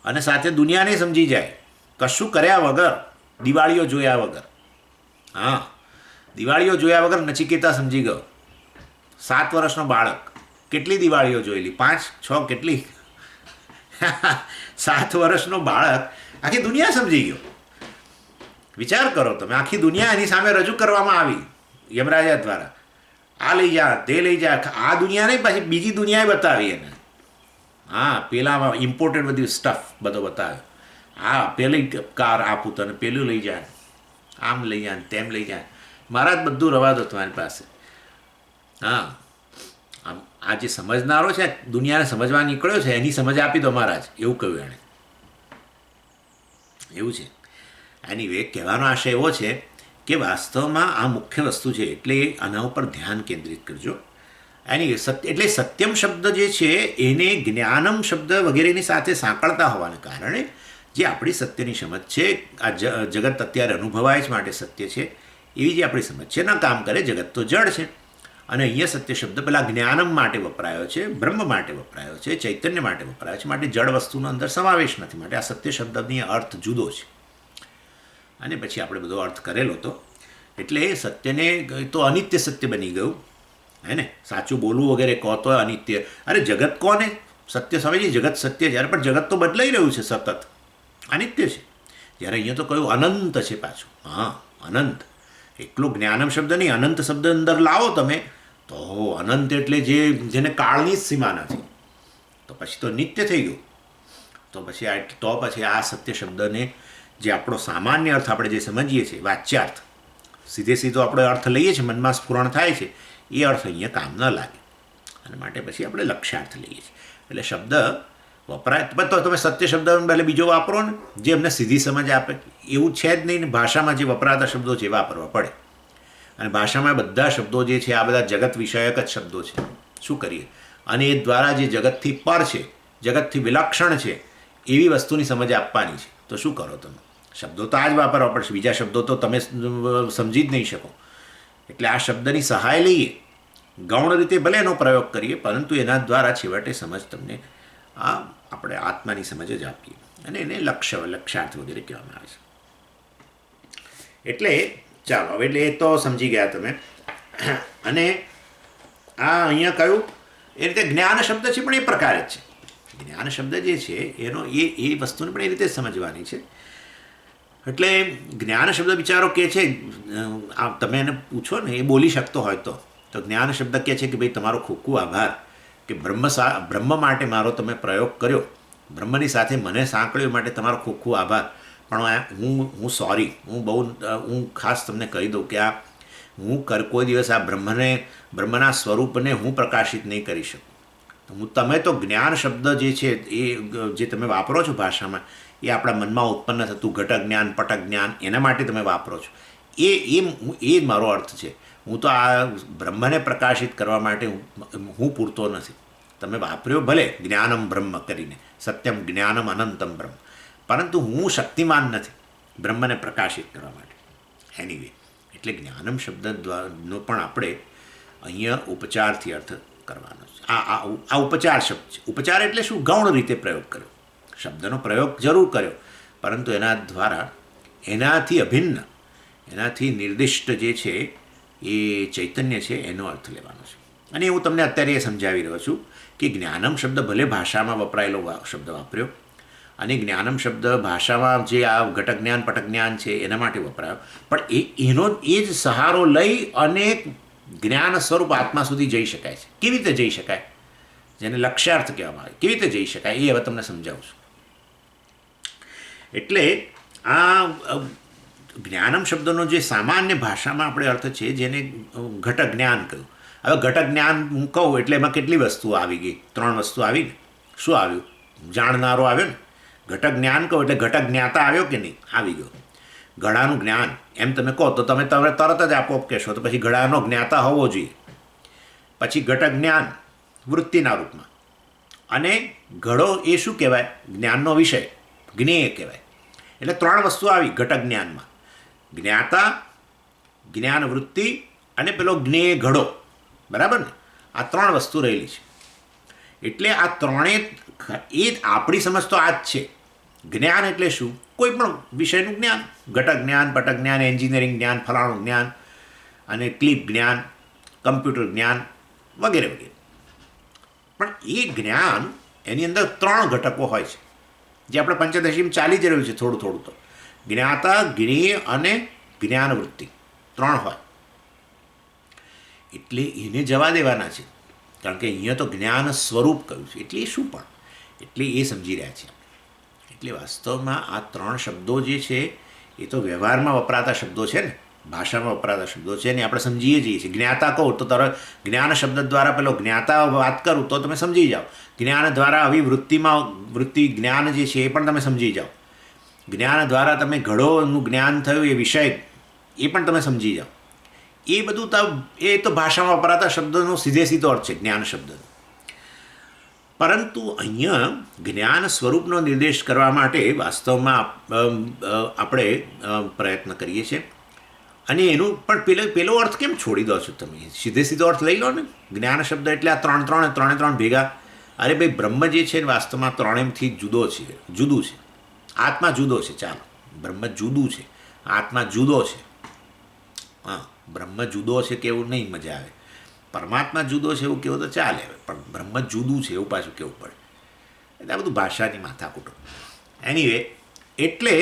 અને સાથે દુનિયાને સમજી જાય, કશું કર્યા વગર, દિવાળીઓ જોયા વગર. હા, દિવાળીઓ જોયા વગર નચિકેતા સમજી ગયો. 7 વર્ષનો બાળક કેટલી દિવાળીઓ જોયેલી? 5-6 કેટલી? 7 વર્ષનો બાળક આખી દુનિયા સમજી ગયો. વિચાર કરો તમે, આખી દુનિયા એની સામે રજૂ કરવામાં આવી યમરાજા દ્વારા. આ લઈ જા, તે લઈ જા. આ દુનિયા નહીં, પાછી બીજી દુનિયાએ બતાવી એને. હા, પેલામાં ઇમ્પોર્ટેડ બધી સ્ટફ બધો બતાવ્યો. હા, પેલી કાર આપું તને, પેલું લઈ જાય, આમ લઈ જાય, તેમ લઈ જાય. મારા જ બધું રવા દો તમારી પાસે. હા, આ જે સમજનારો છે, દુનિયાને સમજવા નીકળ્યો છે, એની સમજ આપી દો મહારાજ, એવું કહ્યું એણે. એવું છે. એની કહેવાનો આશય એવો છે કે વાસ્તવમાં આ મુખ્ય વસ્તુ છે, એટલે આના ઉપર ધ્યાન કેન્દ્રિત કરજો. એટલે સત્યમ શબ્દ જે છે એને જ્ઞાનમ શબ્દ વગેરેની સાથે સાંકળતા હોવાને કારણે જે આપણી સત્યની સમજ છે, આ જગત અત્યારે અનુભવાય જ માટે સત્ય છે, એવી જે આપણી સમજ છે ન કામ કરે. જગત તો જડ છે. અને અહીંયા સત્ય શબ્દ પેલા જ્ઞાનમ માટે વપરાયો છે, બ્રહ્મ માટે વપરાયો છે, ચૈતન્ય માટે વપરાયો છે, માટે જડ વસ્તુનો અંદર સમાવેશ નથી. માટે આ સત્ય શબ્દની અર્થ જુદો છે. અને પછી આપણે બધો અર્થ કરેલો હતો. એટલે સત્યને તો અનિત્ય સત્ય બની ગયું, હે ને. સાચું બોલવું વગેરે કહો તો અનિત્ય. અરે જગત કોને સત્ય સમજી? જગત સત્ય જ્યારે, પણ જગત તો બદલાઈ રહ્યું છે સતત, અનિત્ય છે. જ્યારે અહીંયા તો કહ્યું અનંત છે પાછું. હા, અનંત. એકલું જ્ઞાનમ શબ્દ નહીં, અનંત શબ્દ અંદર લાવો તમે તો અનંત એટલે જેને કાળની જ સીમા નથી, તો પછી તો નિત્ય થઈ ગયું. તો પછી આ સત્ય શબ્દને જે આપણો સામાન્ય અર્થ આપણે જે સમજીએ છીએ, વાચ્યાર્થ, સીધો આપણે અર્થ લઈએ છીએ, મનમાં સ્ફુરણ થાય છે, એ અર્થ અહીંયા કામ ન લાગે. અને માટે પછી આપણે લક્ષ્યાર્થ લઈએ છીએ. એટલે શબ્દ વપરાય તો તમે સત્ય શબ્દ પહેલે બીજો વાપરો ને, જે અમને સીધી સમજ આપે. એવું છે જ નહીં ને. ભાષામાં જે વપરાતા શબ્દો છે એ વાપરવા પડે. અને ભાષામાં બધા શબ્દો જે છે આ બધા જગત વિષયક જ શબ્દો છે. શું કરીએ? અને એ દ્વારા જે જગતથી પર છે, જગતથી વિલક્ષણ છે, એવી વસ્તુની સમજ આપવાની છે. તો શું કરો તમે? શબ્દો તો આ જ વાપરવા પડશે, બીજા શબ્દો તો તમે સમજી જ નહીં શકો. એટલે આ શબ્દની સહાય લઈએ, ગૌણ રીતે ભલે એનો પ્રયોગ કરીએ, પરંતુ એના દ્વારા છેવટે સમજ તમને આ આપણે આત્માની સમજ જ આપીએ, અને એને લક્ષ્યાર્થ વગેરે કહેવામાં આવે છે. એટલે ચાલો હવે, એટલે એ તો સમજી ગયા તમે. અને આ અહીંયા કહ્યું એ રીતે જ્ઞાન શબ્દ છે, પણ એ પ્રકારે જ છે. જ્ઞાન શબ્દ જે છે એનો એ વસ્તુને પણ એ રીતે સમજવાની છે. એટલે જ્ઞાન શબ્દ બિચારો કહે છે, તમે એને પૂછો ને, એ બોલી શકતો હોય તો જ્ઞાન શબ્દ કહે છે કે ભાઈ તમારો ખૂબ ખૂબ આભાર કે બ્રહ્મ માટે મારો તમે પ્રયોગ કર્યો, બ્રહ્મની સાથે મને સાંકળ્યો માટે તમારો ખૂબ ખૂબ આભાર. પણ હું સોરી, હું ખાસ તમને કહી દઉં કે આ હું કોઈ દિવસ આ બ્રહ્મના સ્વરૂપને હું પ્રકાશિત નહીં કરી શકું. તમે તો જ્ઞાન શબ્દ જે છે એ જે તમે વાપરો છો ભાષામાં, એ આપણા મનમાં ઉત્પન્ન થતું ઘટક જ્ઞાન, પટક જ્ઞાન, એના માટે તમે વાપરો છો. એ મારો અર્થ છે. હું તો આ બ્રહ્મને પ્રકાશિત કરવા માટે હું પૂરતો નથી. તમે વાપર્યો ભલે જ્ઞાનમ બ્રહ્મ કરીને, સત્યમ જ્ઞાનમ અનંતમ બ્રહ્મ, પરંતુ હું શક્તિમાન નથી બ્રહ્મને પ્રકાશિત કરવા માટે. એનીવે, એટલે જ્ઞાનમ શબ્દનો પણ આપણે અહીંયા ઉપચારથી અર્થ કરવાનો છે. આ ઉપચાર શબ્દ છે. ઉપચાર એટલે શું? ગૌણ રીતે પ્રયોગ કર્યો, શબ્દનો પ્રયોગ જરૂર કર્યો, પરંતુ એના દ્વારા એનાથી અભિન્ન, એનાથી નિર્દિષ્ટ જે છે એ ચૈતન્ય છે એનો અર્થ લેવાનો છે. અને હું તમને અત્યારે એ સમજાવી રહ્યો છું કે જ્ઞાનમ શબ્દ ભલે ભાષામાં વપરાયેલો શબ્દ વાપર્યો, અને જ્ઞાનમ શબ્દ ભાષામાં જે આ ઘટક જ્ઞાન, પટક જ્ઞાન છે એના માટે વપરાયો, પણ એ જ સહારો લઈ અને જ્ઞાન સ્વરૂપ આત્મા સુધી જઈ શકાય છે. કેવી રીતે જઈ શકાય? જેને લક્ષ્યાર્થ કહેવામાં આવે, કેવી રીતે જઈ શકાય એ હવે તમને સમજાવું છું. એટલે આ જ્ઞાનમ શબ્દનો જે સામાન્ય ભાષામાં આપણે અર્થ છે, જેને ઘટક જ્ઞાન કહ્યું. હવે ઘટક જ્ઞાન હું કહું એટલે એમાં કેટલી વસ્તુઓ આવી ગઈ? 3 વસ્તુ આવી ને. શું આવ્યું? જાણનારો આવ્યો ને. ઘટક જ્ઞાન કહો એટલે ઘટક જ્ઞાતા આવ્યો કે નહીં? આવી ગયો. ઘડાનું જ્ઞાન એમ તમે કહો તો તમે તરત જ આપોઆપ કહેશો, તો પછી ઘડાનો જ્ઞાતા હોવો જોઈએ. પછી ઘટક જ્ઞાન વૃત્તિના રૂપમાં, અને ઘડો એ શું કહેવાય? જ્ઞાનનો વિષય, જ્ઞેય કહેવાય. એટલે 3 વસ્તુ આવી ઘટક જ્ઞાનમાં: જ્ઞાતા, જ્ઞાન વૃત્તિ, અને પેલો જ્ઞેય ઘડો. બરાબર ને? આ 3 વસ્તુ રહેલી છે. એટલે આ ત્રણે એ આપણી સમજ તો આ જ છે. જ્ઞાન એટલે શું? કોઈ પણ વિષયનું જ્ઞાન, ઘટક જ્ઞાન, પટક જ્ઞાન, એન્જિનિયરિંગ જ્ઞાન, ફલાણું જ્ઞાન, અને ક્લિપ જ્ઞાન, કમ્પ્યુટર જ્ઞાન વગેરે વગેરે. પણ એ જ્ઞાન એની અંદર 3 ઘટકો હોય છે, જે આપણે પંચદશીમાં ચાલી જ રહ્યું છે થોડું થોડું. તો જ્ઞાતા, જ્ઞેય અને જ્ઞાન વૃત્તિ 3 હોય. એટલે એને જવા દેવાના છે, કારણ કે અહીંયા તો જ્ઞાન સ્વરૂપ કહ્યું છે. એટલે શું? પણ એટલે એ સમજી રહ્યા છે. એટલે વાસ્તવમાં આ 3 શબ્દો જે છે એ તો વ્યવહારમાં વપરાતા શબ્દો છે ને, ભાષામાં વપરાતા શબ્દો છે ને, આપણે સમજીએ જઈએ છીએ. જ્ઞાતા કહું તો તરત જ્ઞાન શબ્દ દ્વારા પેલો જ્ઞાતા વાત કરું તો તમે સમજી જાઓ. જ્ઞાન દ્વારા આવી વૃત્તિ જ્ઞાન જે છે એ પણ તમે સમજી જાઓ. જ્ઞાન દ્વારા તમે ઘડોનું જ્ઞાન થયું એ વિષય, એ પણ તમે સમજી જાઓ. એ બધું એ તો ભાષામાં વપરાતા શબ્દનો સીધો અર્થ છે જ્ઞાન શબ્દનો. પરંતુ અહીંયા જ્ઞાન સ્વરૂપનો નિર્દેશ કરવા માટે વાસ્તવમાં આપણે પ્રયત્ન કરીએ છીએ. અને એનું પણ પેલો અર્થ કેમ છોડી દો છો તમે? સીધો અર્થ લઈ લો ને. જ્ઞાન શબ્દ એટલે આ ત્રણે ભેગા. અરે ભાઈ, બ્રહ્મ જે છે ને વાસ્તવમાં ત્રણેયથી જુદું છે. આત્મા જુદો છે. ચાલો, બ્રહ્મ જુદું છે, આત્મા જુદો છે. હા, બ્રહ્મ જુદો છે કેવું નહીં મજા આવે. પરમાત્મા જુદો છે એવું કેવું તો ચાલે, પણ બ્રહ્મ જુદું છે એવું પાછું કેવું પડે. એટલે આ બધું ભાષાની માથાકૂટ. એનીવે, એટલે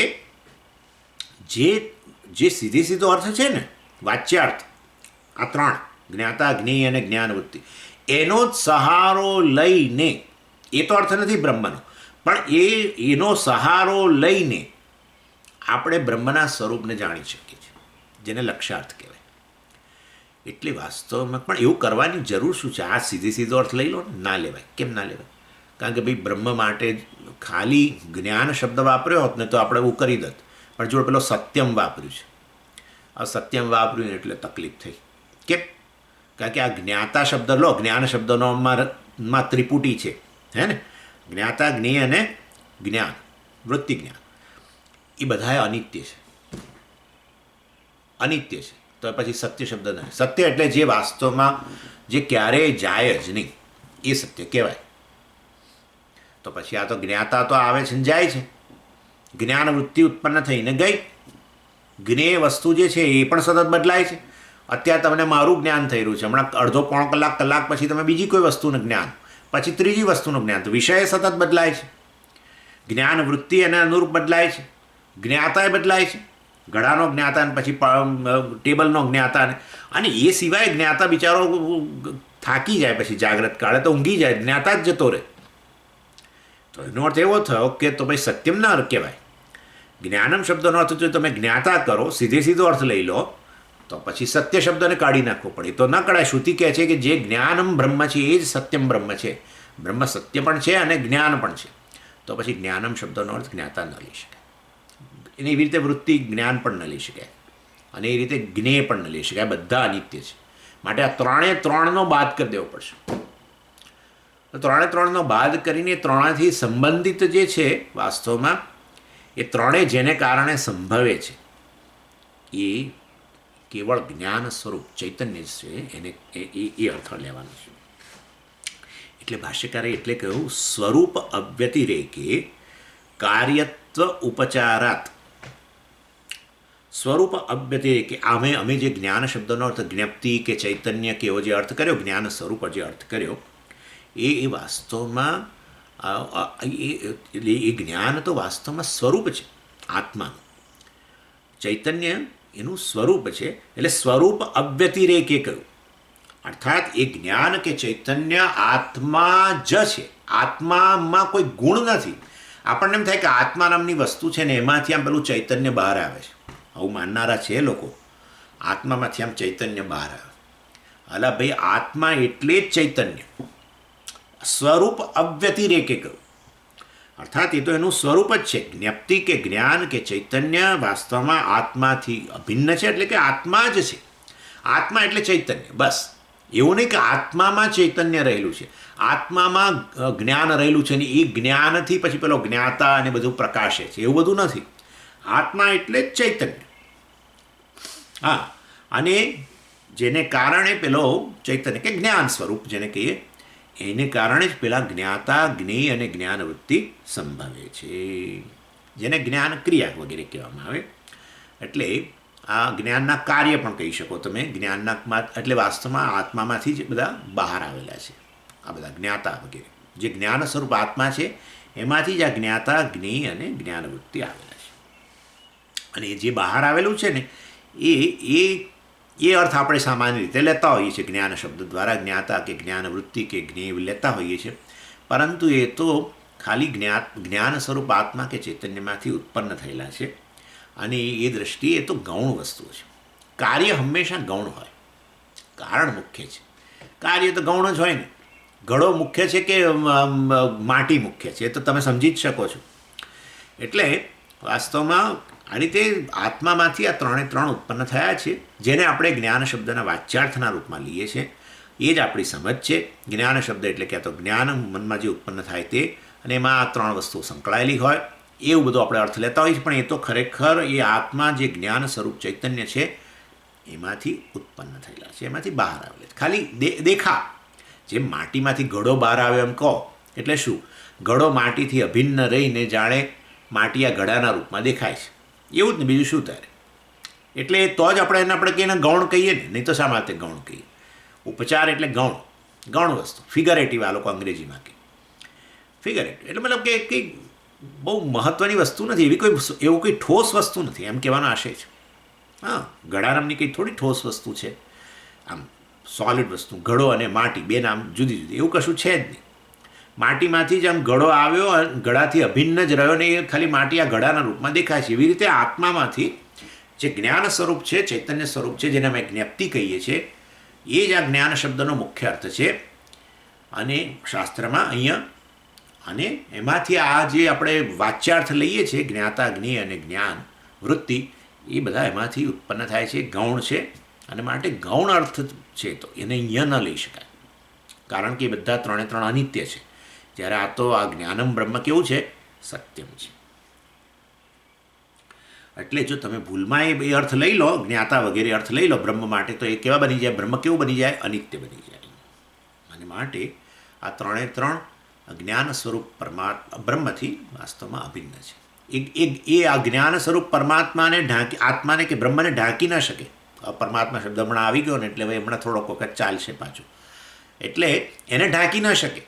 જે સીધો અર્થ છે ને, વાચ્યાર્થ, આ 3 જ્ઞાતા, જ્ઞેય અને જ્ઞાનવૃત્તિ, એનો જ સહારો લઈને, એ તો અર્થ નથી બ્રહ્મનો, પણ એનો સહારો લઈને આપણે બ્રહ્મના સ્વરૂપને જાણી શકીએ છીએ, જેને લક્ષ્યાર્થ કહેવાય. એટલે વાસ્તવમાં પણ એવું કરવાની જરૂર શું છે? આ સીધો અર્થ લઈ લો ને. ના લેવાય. કેમ ના લેવાય? કારણ કે ભાઈ, બ્રહ્મ માટે ખાલી જ્ઞાન શબ્દ વાપર્યો હોત ને તો આપણે એવું કરી દત, પણ જો પેલો સત્યમ વાપર્યું છે, આ સત્યમ વાપર્યું એટલે તકલીફ થઈ. કેમ? કારણ કે આ જ્ઞાતા શબ્દ લો, જ્ઞાન શબ્દનો માં ત્રિપુટી છે, હે ને? જ્ઞાતા, જ્ઞેય અને જ્ઞાન, વૃત્તિ જ્ઞાન, એ બધા અનિત્ય છે. અનિત્ય છે તો પછી સત્ય શબ્દ નહીં. સત્ય એટલે જે વાસ્તવમાં જે ક્યારેય જાય જ નહીં એ સત્ય કહેવાય. તો પછી આ તો જ્ઞાતા તો આવે છે ને જાય છે. જ્ઞાન વૃત્તિ ઉત્પન્ન થઈને ગઈ. જ્ઞેય વસ્તુ જે છે એ પણ સતત બદલાય છે. અત્યારે તમને મારું જ્ઞાન થઈ રહ્યું છે, હમણાં અડધો પોણો કલાક પછી તમે બીજી કોઈ વસ્તુનું જ્ઞાન, પછી ત્રીજી વસ્તુનું જ્ઞાન. તો વિષય સતત બદલાય છે. જ્ઞાન વૃત્તિ એને અનુરૂપ બદલાય છે. જ્ઞાતાએ બદલાય છે. ઘડાનો જ્ઞાતા ને પછી ટેબલનો જ્ઞાતા ને, અને એ સિવાય જ્ઞાતા બિચારો થાકી જાય પછી જાગ્રત કાળે તો ઊંઘી જાય, જ્ઞાતા જ જતો રહે. તો એનો અર્થ એવો થયો કે તો ભાઈ સત્યમ ના કહેવાય. જ્ઞાનમ શબ્દનો અર્થ જો તમે જ્ઞાતા કરો, સીધો અર્થ લઈ લો, તો પછી સત્ય શબ્દને કાઢી નાખવો પડે. તો ન કરાય. શ્રુતિ કહે છે કે જે જ્ઞાનમ બ્રહ્મ છે એ જ સત્યમ બ્રહ્મ છે. બ્રહ્મ સત્ય પણ છે અને જ્ઞાન પણ છે. તો પછી જ્ઞાનમ શબ્દનો અર્થ જ્ઞાતા ન લઈ શકાય. એની એવી રીતે વૃત્તિ જ્ઞાન પણ ન લઈ શકાય, અને એ રીતે જ્ઞેય પણ ન લઈ શકાય. બધા અનિત્ય છે. માટે આ ત્રણનો બાદ કરી દેવો પડશે. ત્રણનો બાદ કરીને ત્રણથી સંબંધિત જે છે વાસ્તવમાં એ ત્રણેય જેને કારણે સંભવે છે એ કેવળ જ્ઞાન સ્વરૂપ ચૈતન્ય છે. એને એ અર્થ લેવાનો છે. એટલે ભાષ્યકારે એટલે કહ્યું સ્વરૂપ અવ્યતિરેકે કાર્યત્વ ઉપચારાત. સ્વરૂપ અવ્યતિરેકે અમે જે જ્ઞાન શબ્દનો અર્થ જ્ઞપ્તિ કે ચૈતન્ય કે એવો જે અર્થ કર્યો, જ્ઞાન સ્વરૂપ જે અર્થ કર્યો, એ વાસ્તવમાં એ જ્ઞાન તો વાસ્તવમાં સ્વરૂપ છે આત્માનું. ચૈતન્ય એનું સ્વરૂપ છે. એટલે સ્વરૂપ અવ્યતિરેકે કહ્યું. અર્થાત એ જ્ઞાન કે ચૈતન્ય આત્મા જ છે. આત્મામાં કોઈ ગુણ નથી. આપણને એમ થાય કે આત્મા નામની વસ્તુ છે ને એમાંથી આમ પેલું ચૈતન્ય બહાર આવે છે. આવું માનનારા છે લોકો. આત્મામાંથી આમ ચૈતન્ય બહાર આવે. અલા ભાઈ, આત્મા એટલે જ ચૈતન્ય. સ્વરૂપ અવ્યતિરેકે કહ્યું. અર્થાત એ તો એનું સ્વરૂપ જ છે. જ્ઞપ્તિ કે જ્ઞાન કે ચૈતન્ય વાસ્તવમાં આત્માથી અભિન્ન છે. એટલે કે આત્મા જ છે. આત્મા એટલે ચૈતન્ય, બસ. એવું નહીં કે આત્મામાં ચૈતન્ય રહેલું છે, આત્મામાં જ્ઞાન રહેલું છે ને એ જ્ઞાનથી પછી પેલો જ્ઞાતા અને બધું પ્રકાશે છે, એવું બધું નથી. આત્મા એટલે જ ચૈતન્ય. હા, અને જેને કારણે પેલો ચૈતન્ય કે જ્ઞાન સ્વરૂપ જેને કહીએ, એને કારણે જ પેલા જ્ઞાતા, જ્ઞેય અને જ્ઞાનવૃત્તિ સંભવે છે, જેને જ્ઞાન ક્રિયા વગેરે કહેવામાં આવે. એટલે આ જ્ઞાનના કાર્ય પણ કહી શકો તમે. જ્ઞાનના એટલે વાસ્તવમાં આત્મામાંથી જ બધા બહાર આવેલા છે આ બધા જ્ઞાતા વગેરે. જે જ્ઞાન સ્વરૂપ આત્મા છે એમાંથી જ આ જ્ઞાતા, જ્ઞેય અને જ્ઞાનવૃત્તિ આવેલા છે. અને જે બહાર આવેલું છે ને એ અર્થ આપણે સામાન્ય રીતે લેતા હોઈએ છીએ. જ્ઞાન શબ્દ દ્વારા જ્ઞાતા કે જ્ઞાનવૃત્તિ કે જ્ઞેય લેતા હોઈએ છીએ. પરંતુ એ તો ખાલી જ્ઞાન સ્વરૂપ આત્મા કે ચૈતન્યમાંથી ઉત્પન્ન થયેલા છે. અને એ દ્રષ્ટિએ એ તો ગૌણ વસ્તુ છે. કાર્ય હંમેશા ગૌણ હોય, કારણ મુખ્ય છે. કાર્ય તો ગૌણ જ હોય ને. ઘડો મુખ્ય છે કે માટી મુખ્ય છે, એ તો તમે સમજી જ શકો છો. એટલે વાસ્તવમાં આ રીતે આત્મામાંથી આ ત્રણ ઉત્પન્ન થયા છે, જેને આપણે જ્ઞાન શબ્દના વાચ્યાર્થના રૂપમાં લઈએ છીએ. એ જ આપણી સમજ છે. જ્ઞાન શબ્દ એટલે કે તો જ્ઞાન મનમાં જે ઉત્પન્ન થાય તે, અને એમાં આ ત્રણ વસ્તુઓ સંકળાયેલી હોય એવું બધું આપણે અર્થ લેતા હોઈએ છીએ. પણ એ તો ખરેખર એ આત્મા જે જ્ઞાન સ્વરૂપ ચૈતન્ય છે એમાંથી ઉત્પન્ન થયેલા છે, એમાંથી બહાર આવેલા છે. ખાલી દેખા, જેમ માટીમાંથી ઘડો બહાર આવ્યો એમ કહો એટલે શું? ઘડો માટીથી અભિન્ન રહીને જાણે માટી આ ઘડાના રૂપમાં દેખાય છે, એવું જ ને, બીજું શું ત્યારે? એટલે તો જ આપણે કહીએ ગૌણ કહીએ ને, નહીં તો શા માટે ગૌણ કહીએ? ઉપચાર એટલે ગૌણ વસ્તુ. ફિગરેટિવ આ લોકો અંગ્રેજીમાં કહે. ફિગરેટિવ એટલે મતલબ કે કંઈ બહુ મહત્ત્વની વસ્તુ નથી, એવું કોઈ ઠોસ વસ્તુ નથી, એમ કહેવાનો આશય છે. હા, ઘડા નામની કંઈ થોડી ઠોસ વસ્તુ છે, આમ સોલિડ વસ્તુ. ઘડો અને માટી બે નામ જુદી જુદી, એવું કશું છે જ નહીં. માટીમાંથી જ આમ ઘડો આવ્યો, ઘડાથી અભિન્ન જ રહ્યો ને એ ખાલી માટી આ ઘડાના રૂપમાં દેખાય છે. એવી રીતે આત્મામાંથી જે જ્ઞાન સ્વરૂપ છે, ચૈતન્ય સ્વરૂપ છે, જેને અમે જ્ઞપ્તિ કહીએ છીએ, એ જ આ જ્ઞાન શબ્દનો મુખ્ય અર્થ છે. અને શાસ્ત્રમાં અહીંયા અને એમાંથી આ જે આપણે વાચ્યાર્થ લઈએ છીએ, જ્ઞાતા, જ્ઞેય અને જ્ઞાન વૃત્તિ, એ બધા એમાંથી ઉત્પન્ન થાય છે, ગૌણ છે. અને માટે ગૌણ અર્થ છે તો એને અહીંયા ન લઈ શકાય, કારણ કે એ બધા ત્રણે ત્રણ અનિત્ય છે. જ્યારે આ તો આ જ્ઞાનમ બ્રહ્મ કેવું છે? સત્યમ છે. એટલે જો તમે ભૂલમાં એ અર્થ લઈ લો, જ્ઞાતા વગેરે અર્થ લઈ લો બ્રહ્મ માટે, તો એ કેવા બની જાય? બ્રહ્મ કેવું બની જાય? અનિત્ય બની જાય. અને માટે આ ત્રણે ત્રણ જ્ઞાન સ્વરૂપ બ્રહ્મથી વાસ્તવમાં અભિન્ન છે. એ આ જ્ઞાન સ્વરૂપ પરમાત્માને આત્માને કે બ્રહ્મને ઢાંકી ન શકે. પરમાત્મા શબ્દ હમણાં આવી ગયો ને એટલે હવે હમણાં થોડોક વખત ચાલશે પાછું. એટલે એને ઢાંકી ન શકે.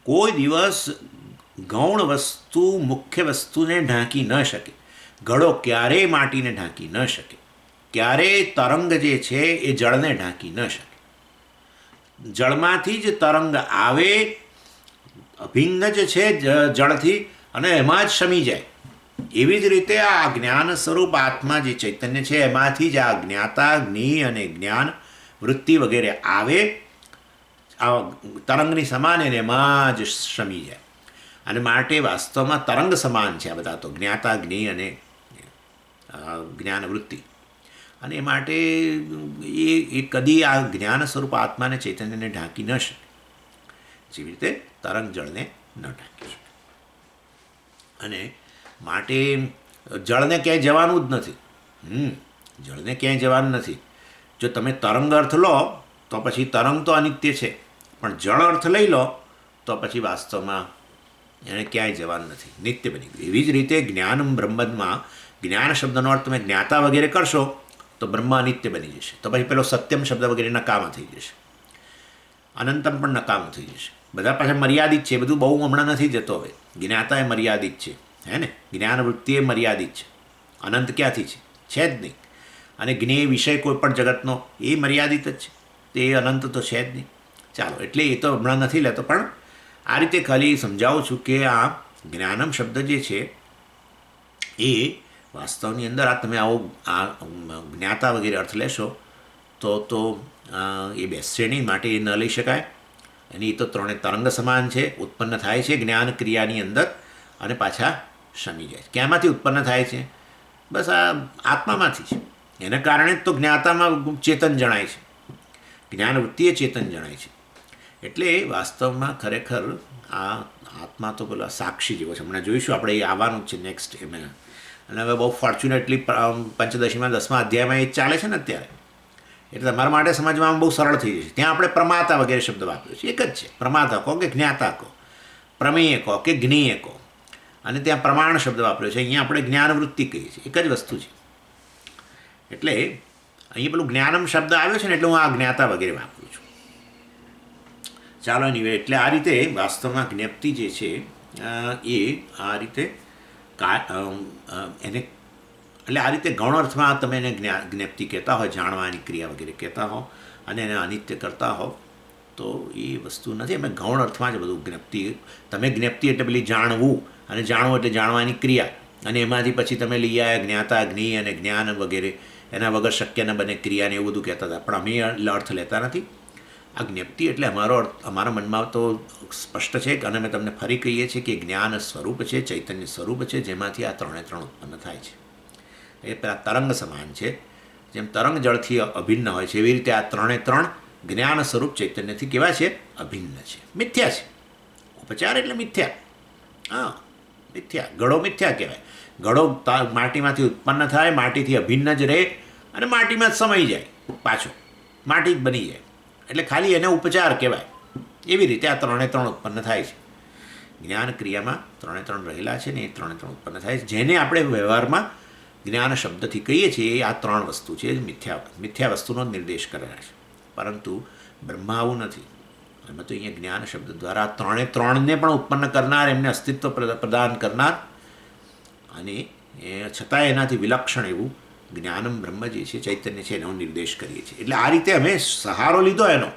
કોઈ દિવસ ગૌણ વસ્તુ મુખ્ય વસ્તુને ઢાંકી ન શકે. ઘડો ક્યારેય માટીને ઢાંકી ન શકે. ક્યારેય તરંગ જે છે એ જળને ઢાંકી ન શકે. જળમાંથી જ તરંગ આવે, અભિન્ન જ છે જળથી, અને એમાં જ શમી જાય. એવી જ રીતે આ જ્ઞાન સ્વરૂપ આત્મા જે ચૈતન્ય છે એમાંથી જ આ જ્ઞાતા, જ્ઞેય અને જ્ઞાન વૃત્તિ વગેરે આવે, આ તરંગની સમાન, એને એમાં જ શમી જાય. અને માટે વાસ્તવમાં તરંગ સમાન છે આ બધા તો, જ્ઞાતા, જ્ઞેય અને જ્ઞાન વૃત્તિ. અને એ માટે એ કદી આ જ્ઞાન સ્વરૂપ આત્માને ચૈતન્યને ઢાંકી ન શકે, જેવી રીતે તરંગ જળને ન ઢાંકી શકે. અને માટે જળને ક્યાંય જવાનું જ નથી. જળને ક્યાંય જવાનું નથી. જો તમે તરંગ અર્થ લો તો પછી તરંગ તો અનિત્ય છે, પણ જળ અર્થ લઈ લો તો પછી વાસ્તવમાં એને ક્યાંય જવાનું નથી, નિત્ય બની ગયું. એવી જ રીતે જ્ઞાન બ્રહ્મમાં જ્ઞાન શબ્દનો અર્થ તમે જ્ઞાતા વગેરે કરશો તો બ્રહ્મ અનિત્ય બની જશે. તો પછી પેલો સત્યમ શબ્દ વગેરે નકામા થઈ જશે. અનંતમ પણ નકામું થઈ જશે. બધા પાસે મર્યાદિત છે. બધું બહુ હમણાં નથી જતો. હવે જ્ઞાતા એ મર્યાદિત છે, હે ને? જ્ઞાન વૃત્તિ એ મર્યાદિત છે. અનંત ક્યાંથી છે? છે જ નહીં. અને જ્ઞેય વિષય કોઈ પણ જગતનો એ મર્યાદિત જ છે. તે અનંત તો છે જ નહીં. ચાલો, એટલે એ તો હમણાં નથી લેતો, પણ આ રીતે ખાલી સમજાવું છું કે આ જ્ઞાનમ શબ્દ જે છે એ વાસ્તવની અંદર આ તમે આવો આ જ્ઞાતા વગેરે અર્થ લેશો તો એ બેસશે નહીં. માટે એ ન લઈ શકાય. અને એ તો ત્રણે તરંગ સમાન છે, ઉત્પન્ન થાય છે જ્ઞાન ક્રિયાની અંદર અને પાછા શમી જાય. ક્યાંમાંથી ઉત્પન્ન થાય છે? બસ આ આત્મામાંથી છે. એના કારણે જ તો જ્ઞાતામાં ચેતન જણાય છે, જ્ઞાન વૃત્તિ એ ચેતન જણાય છે. એટલે વાસ્તવમાં ખરેખર આ આત્મા તો પેલા સાક્ષી જેવો છે. હમણાં જોઈશું આપણે, એ આવવાનું જ છે નેક્સ્ટ એમાં. અને હવે બહુ ફોર્ચ્યુનેટલી પંચદશીમાં 10મા અધ્યાયમાં એ ચાલે છે ને અત્યારે. એટલે તમારા માટે સમજવામાં બહુ સરળ થઈ જશે. ત્યાં આપણે પ્રમાતા વગેરે શબ્દ વાપર્યો છે. એક જ છે. પ્રમાતા કહો કે જ્ઞાતા કહો, પ્રમેય કહો કે જ્ઞેય કહો, અને ત્યાં પ્રમાણ શબ્દ વાપર્યો છે. અહીંયા આપણે જ્ઞાનવૃત્તિ કહીએ છીએ. એક જ વસ્તુ છે. એટલે અહીંયા પેલું જ્ઞાનમ શબ્દ આવ્યો છે ને એટલે હું આ જ્ઞાતા વગેરે વાપરું છું. ચાલો એની એટલે આ રીતે વાસ્તવમાં જ્ઞપ્તિ જે છે એ આ રીતે એને એટલે આ રીતે ગૌણ અર્થમાં તમે એને જ્ઞપ્તિ કહેતા હોય, જાણવાની ક્રિયા વગેરે કહેતા હો, અને એને અનિત્ય કરતા હો, તો એ વસ્તુ નથી. અમે ગૌણ અર્થમાં જ બધું જ્ઞપ્તિ. તમે જ્ઞપ્તિ એટલે પેલી જાણવું, અને જાણવું એટલે જાણવાની ક્રિયા, અને એમાંથી પછી તમે લઈ આવ્યા જ્ઞાતા, જ્ઞેય અને જ્ઞાન વગેરે. એના વગર શક્ય ન બને ક્રિયાને એવું બધું કહેતા હતા. પણ અમે અર્થ લેતા નથી. આ જ્ઞપ્તિ એટલે અમારો અર્થ અમારા મનમાં તો સ્પષ્ટ છે, અને અમે તમને ફરી કહીએ છીએ કે જ્ઞાન સ્વરૂપ છે, ચૈતન્ય સ્વરૂપ છે, જેમાંથી આ ત્રણે ત્રણ ઉત્પન્ન થાય છે. એ પેલા તરંગ સમાન છે. જેમ તરંગ જળથી અભિન્ન હોય છે, એવી રીતે આ ત્રણે ત્રણ જ્ઞાન સ્વરૂપ ચૈતન્યથી કેવા છે? અભિન્ન છે, મિથ્યા છે. ઉપચાર એટલે મિથ્યા. હા, મિથ્યા. ઘડો મિથ્યા કહેવાય. ઘડો માટીમાંથી ઉત્પન્ન થાય, માટીથી અભિન્ન જ રહે, અને માટીમાં જ સમાઈ જાય, પાછો માટી જ બની જાય. એટલે ખાલી એને ઉપચાર કહેવાય. એવી રીતે આ ત્રણે ત્રણ ઉત્પન્ન થાય છે. જ્ઞાન ક્રિયામાં ત્રણે ત્રણ રહેલા છે ને એ ત્રણે ત્રણ ઉત્પન્ન થાય છે. જેને આપણે વ્યવહારમાં જ્ઞાન શબ્દથી કહીએ છીએ એ આ ત્રણ વસ્તુ છે. મિથ્યા વસ્તુનો નિર્દેશ કરેલા છે. પરંતુ બ્રહ્મા આવું નથી. એમાં તો અહીંયા જ્ઞાન શબ્દ દ્વારા ત્રણે ત્રણને પણ ઉત્પન્ન કરનાર, એમને અસ્તિત્વ પ્રદાન કરનાર, અને છતાં એનાથી વિલક્ષણ એવું જ્ઞાનમ બ્રહ્મ જે છે, ચૈતન્ય છે, એનો નિર્દેશ કરીએ છીએ. એટલે આ રીતે અમે સહારો લીધો એનો,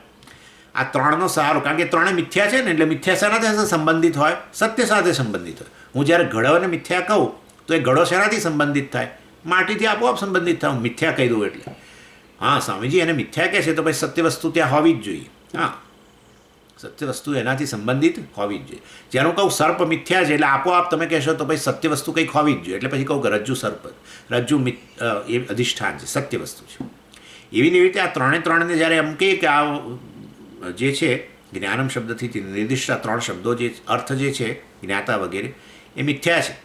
આ ત્રણનો સહારો. કારણ કે ત્રણે મિથ્યા છે ને, એટલે મિથ્યા શાનાથી સંબંધિત હોય? સત્ય સાથે સંબંધિત હોય. હું જ્યારે ઘડોને મિથ્યા કહું તો એ ઘડો શેનાથી સંબંધિત થાય? માટીથી આપોઆપ સંબંધિત થાય. હું મિથ્યા કહી દઉં એટલે. હા, સ્વામીજી એને મિથ્યા કહે છે તો પછી સત્ય વસ્તુ ત્યાં હોવી જ જોઈએ. હા, સત્ય વસ્તુ એનાથી સંબંધિત હોવી જ જોઈએ. જ્યારે હું કહું સર્પ મિથ્યા છે એટલે આપોઆપ તમે કહેશો તો પછી સત્ય વસ્તુ કંઈક હોવી જ જોઈએ. એટલે પછી કહું કે રજ્જુ સર્પ, રજ્જુ એ અધિષ્ઠાન છે, સત્ય વસ્તુ છે. એવી રીતે આ ત્રણે ત્રણને જ્યારે એમ કહીએ કે આ જે છે જ્ઞાનમ શબ્દથી નિર્દિષ્ટ ત્રણ શબ્દો જે અર્થ જે છે જ્ઞાતા વગેરે, એ મિથ્યા છે.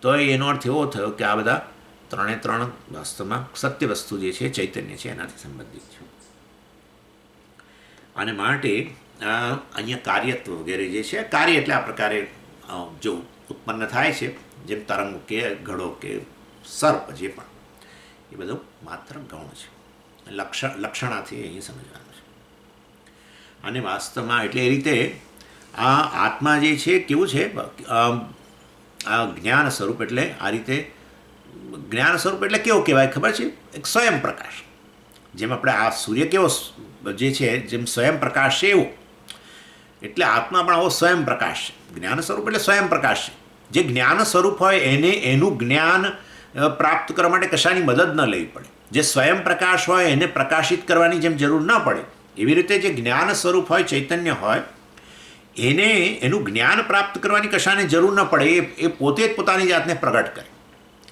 તો એનો અર્થ એવો થયો કે આ બધા ત્રણે ત્રણ વાસ્તવમાં સત્ય વસ્તુ જે છે ચૈતન્ય છે એનાથી સંબંધિત છે. અને માટે અહીંયા કાર્યત્વ વગેરે જે છે, કાર્ય એટલે આ પ્રકારે જો ઉત્પન્ન થાય છે, જેમ તરંગ કે ઘડો કે સર્પ, જે પણ એ બધું માત્ર ગૌણ છે. લક્ષણાથી અહીં સમજવાનું છે. અને વાસ્તવમાં એટલે એ રીતે આ આત્મા જે છે કેવું છે, આ જ્ઞાન સ્વરૂપ. એટલે આ રીતે જ્ઞાન સ્વરૂપ એટલે કેવો કહેવાય ખબર છે? એક સ્વયં પ્રકાશ. જેમ આપણે આ સૂર્ય કેવો જે છે, જેમ સ્વયં પ્રકાશ છે એવું, એટલે આત્મા પણ આવો સ્વયં પ્રકાશ છે. જ્ઞાન સ્વરૂપ એટલે સ્વયં પ્રકાશ છે. જે જ્ઞાન સ્વરૂપ હોય એને એનું જ્ઞાન પ્રાપ્ત કરવા માટે કશાની મદદ ન લેવી પડે. જે સ્વયં પ્રકાશ હોય એને પ્રકાશિત કરવાની જેમ જરૂર ન પડે, એવી રીતે જે જ્ઞાન સ્વરૂપ હોય, ચૈતન્ય હોય, એને એનું જ્ઞાન પ્રાપ્ત કરવાની કશાને જરૂર ન પડે. એ પોતે જ પોતાની જાતને પ્રગટ કરે.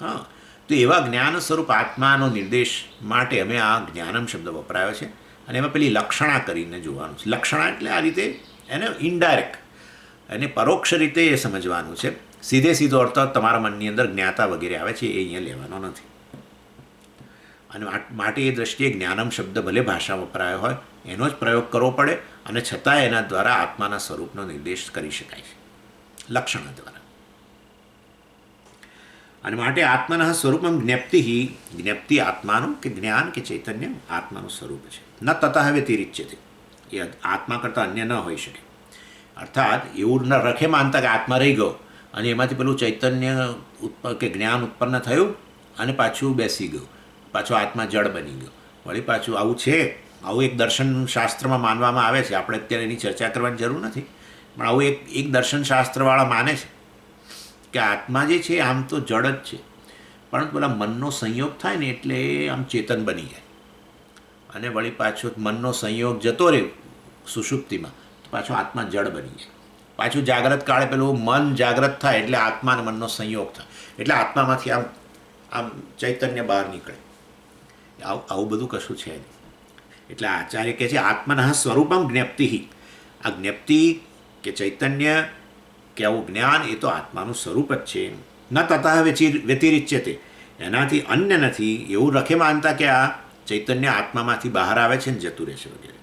હા, તો એવા જ્ઞાન સ્વરૂપ આત્માનો નિર્દેશ માટે અમે આ જ્ઞાનમ શબ્દ વપરાયો છે. અને એમાં પેલી લક્ષણા કરીને જોવાનું છે. લક્ષણા એટલે આ રીતે એને ઇનડાયરેક્ટ અને પરોક્ષ રીતે એ સમજવાનું છે. સીધો અર્થ તમારા મનની અંદર જ્ઞાતા વગેરે આવે છે એ અહીંયા લેવાનો નથી. અને માટે એ દ્રષ્ટિએ જ્ઞાનમ શબ્દ ભલે ભાષા વપરાયો હોય એનો જ પ્રયોગ કરવો પડે, અને છતાં એના દ્વારા આત્માના સ્વરૂપનો નિર્દેશ કરી શકાય છે લક્ષણા દ્વારા. અને માટે આત્માના સ્વરૂપમ જ્ઞપ્તિ, જ્ઞપ્તિ આત્માનું કે જ્ઞાન કે ચૈતન્ય આત્માનું સ્વરૂપ છે. ન તતઃ વ્યતિરિચ્યતે, એ આત્મા કરતાં અન્ય ન હોઈ શકે. અર્થાત એવું ન રખે માનતા કે આત્મા રહી ગયો અને એમાંથી પેલું ચૈતન્ય કે જ્ઞાન ઉત્પન્ન થયું અને પાછું બેસી ગયું, પાછો આત્મા જળ બની ગયો. વળી પાછું આવું છે. આવું એક દર્શન શાસ્ત્રમાં માનવામાં આવે છે. આપણે અત્યારે એની ચર્ચા કરવાની જરૂર નથી, પણ આવું એક દર્શન શાસ્ત્રવાળા માને છે કે આત્મા જે છે આમ તો જળ જ છે, પરંતુ પેલા મનનો સંયોગ થાય ને એટલે આમ ચેતન બની જાય. અને વળી પાછો મનનો સંયોગ જતો રહે સુષુપ્તિમાં, તો પાછો આત્મા જળ બની જાય. પાછું જાગ્રત કાળે પેલું મન જાગ્રત થાય એટલે આત્મા અને મનનો સંયોગ થાય, એટલે આત્મામાંથી આમ ચૈતન્ય બહાર નીકળે. આવું બધું કશું છે નહીં. એટલે આચાર્ય કહે છે આત્મનઃ સ્વરૂપમ જ્ઞપ્તિ. આ જ્ઞપ્તિ કે ચૈતન્ય કે આવું જ્ઞાન એ તો આત્માનું સ્વરૂપ જ છે. ન તતઃ વ્યતિરિચ્યતે, એનાથી અન્ય નથી એવું રખે માનતા કે આ ચૈતન્ય આત્મામાંથી બહાર આવે છે ને જતું રહે છે વગેરે.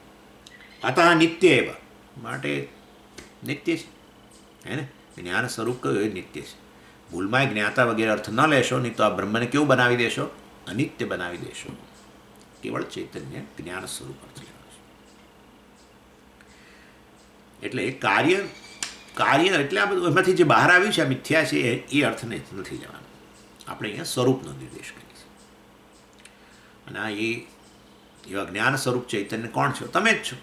અતઃ નિત્ય એવ, માટે નિત્ય છે. હે ને, જ્ઞાન સ્વરૂપ કયું એ નિત્ય છે. ભૂલમાં જ્ઞાતા વગેરે અર્થ ન લેશો, નહીં તો આ બ્રહ્મને કેવું બનાવી દેશો? અનિત્ય બનાવી દેશો. કેવળ ચૈતન્ય જ્ઞાન સ્વરૂપ અર્થ લેવાનો છે. એટલે કાર્ય એટલે આ બધું એમાંથી જે બહાર આવ્યું છે આ મિથ્યા છે એ અર્થને નથી લેવાનો. આપણે અહીંયા સ્વરૂપનો નિર્દેશ કરીએ છીએ. અને આ એવા જ્ઞાન સ્વરૂપ ચૈતન્ય કોણ છો? તમે જ છો.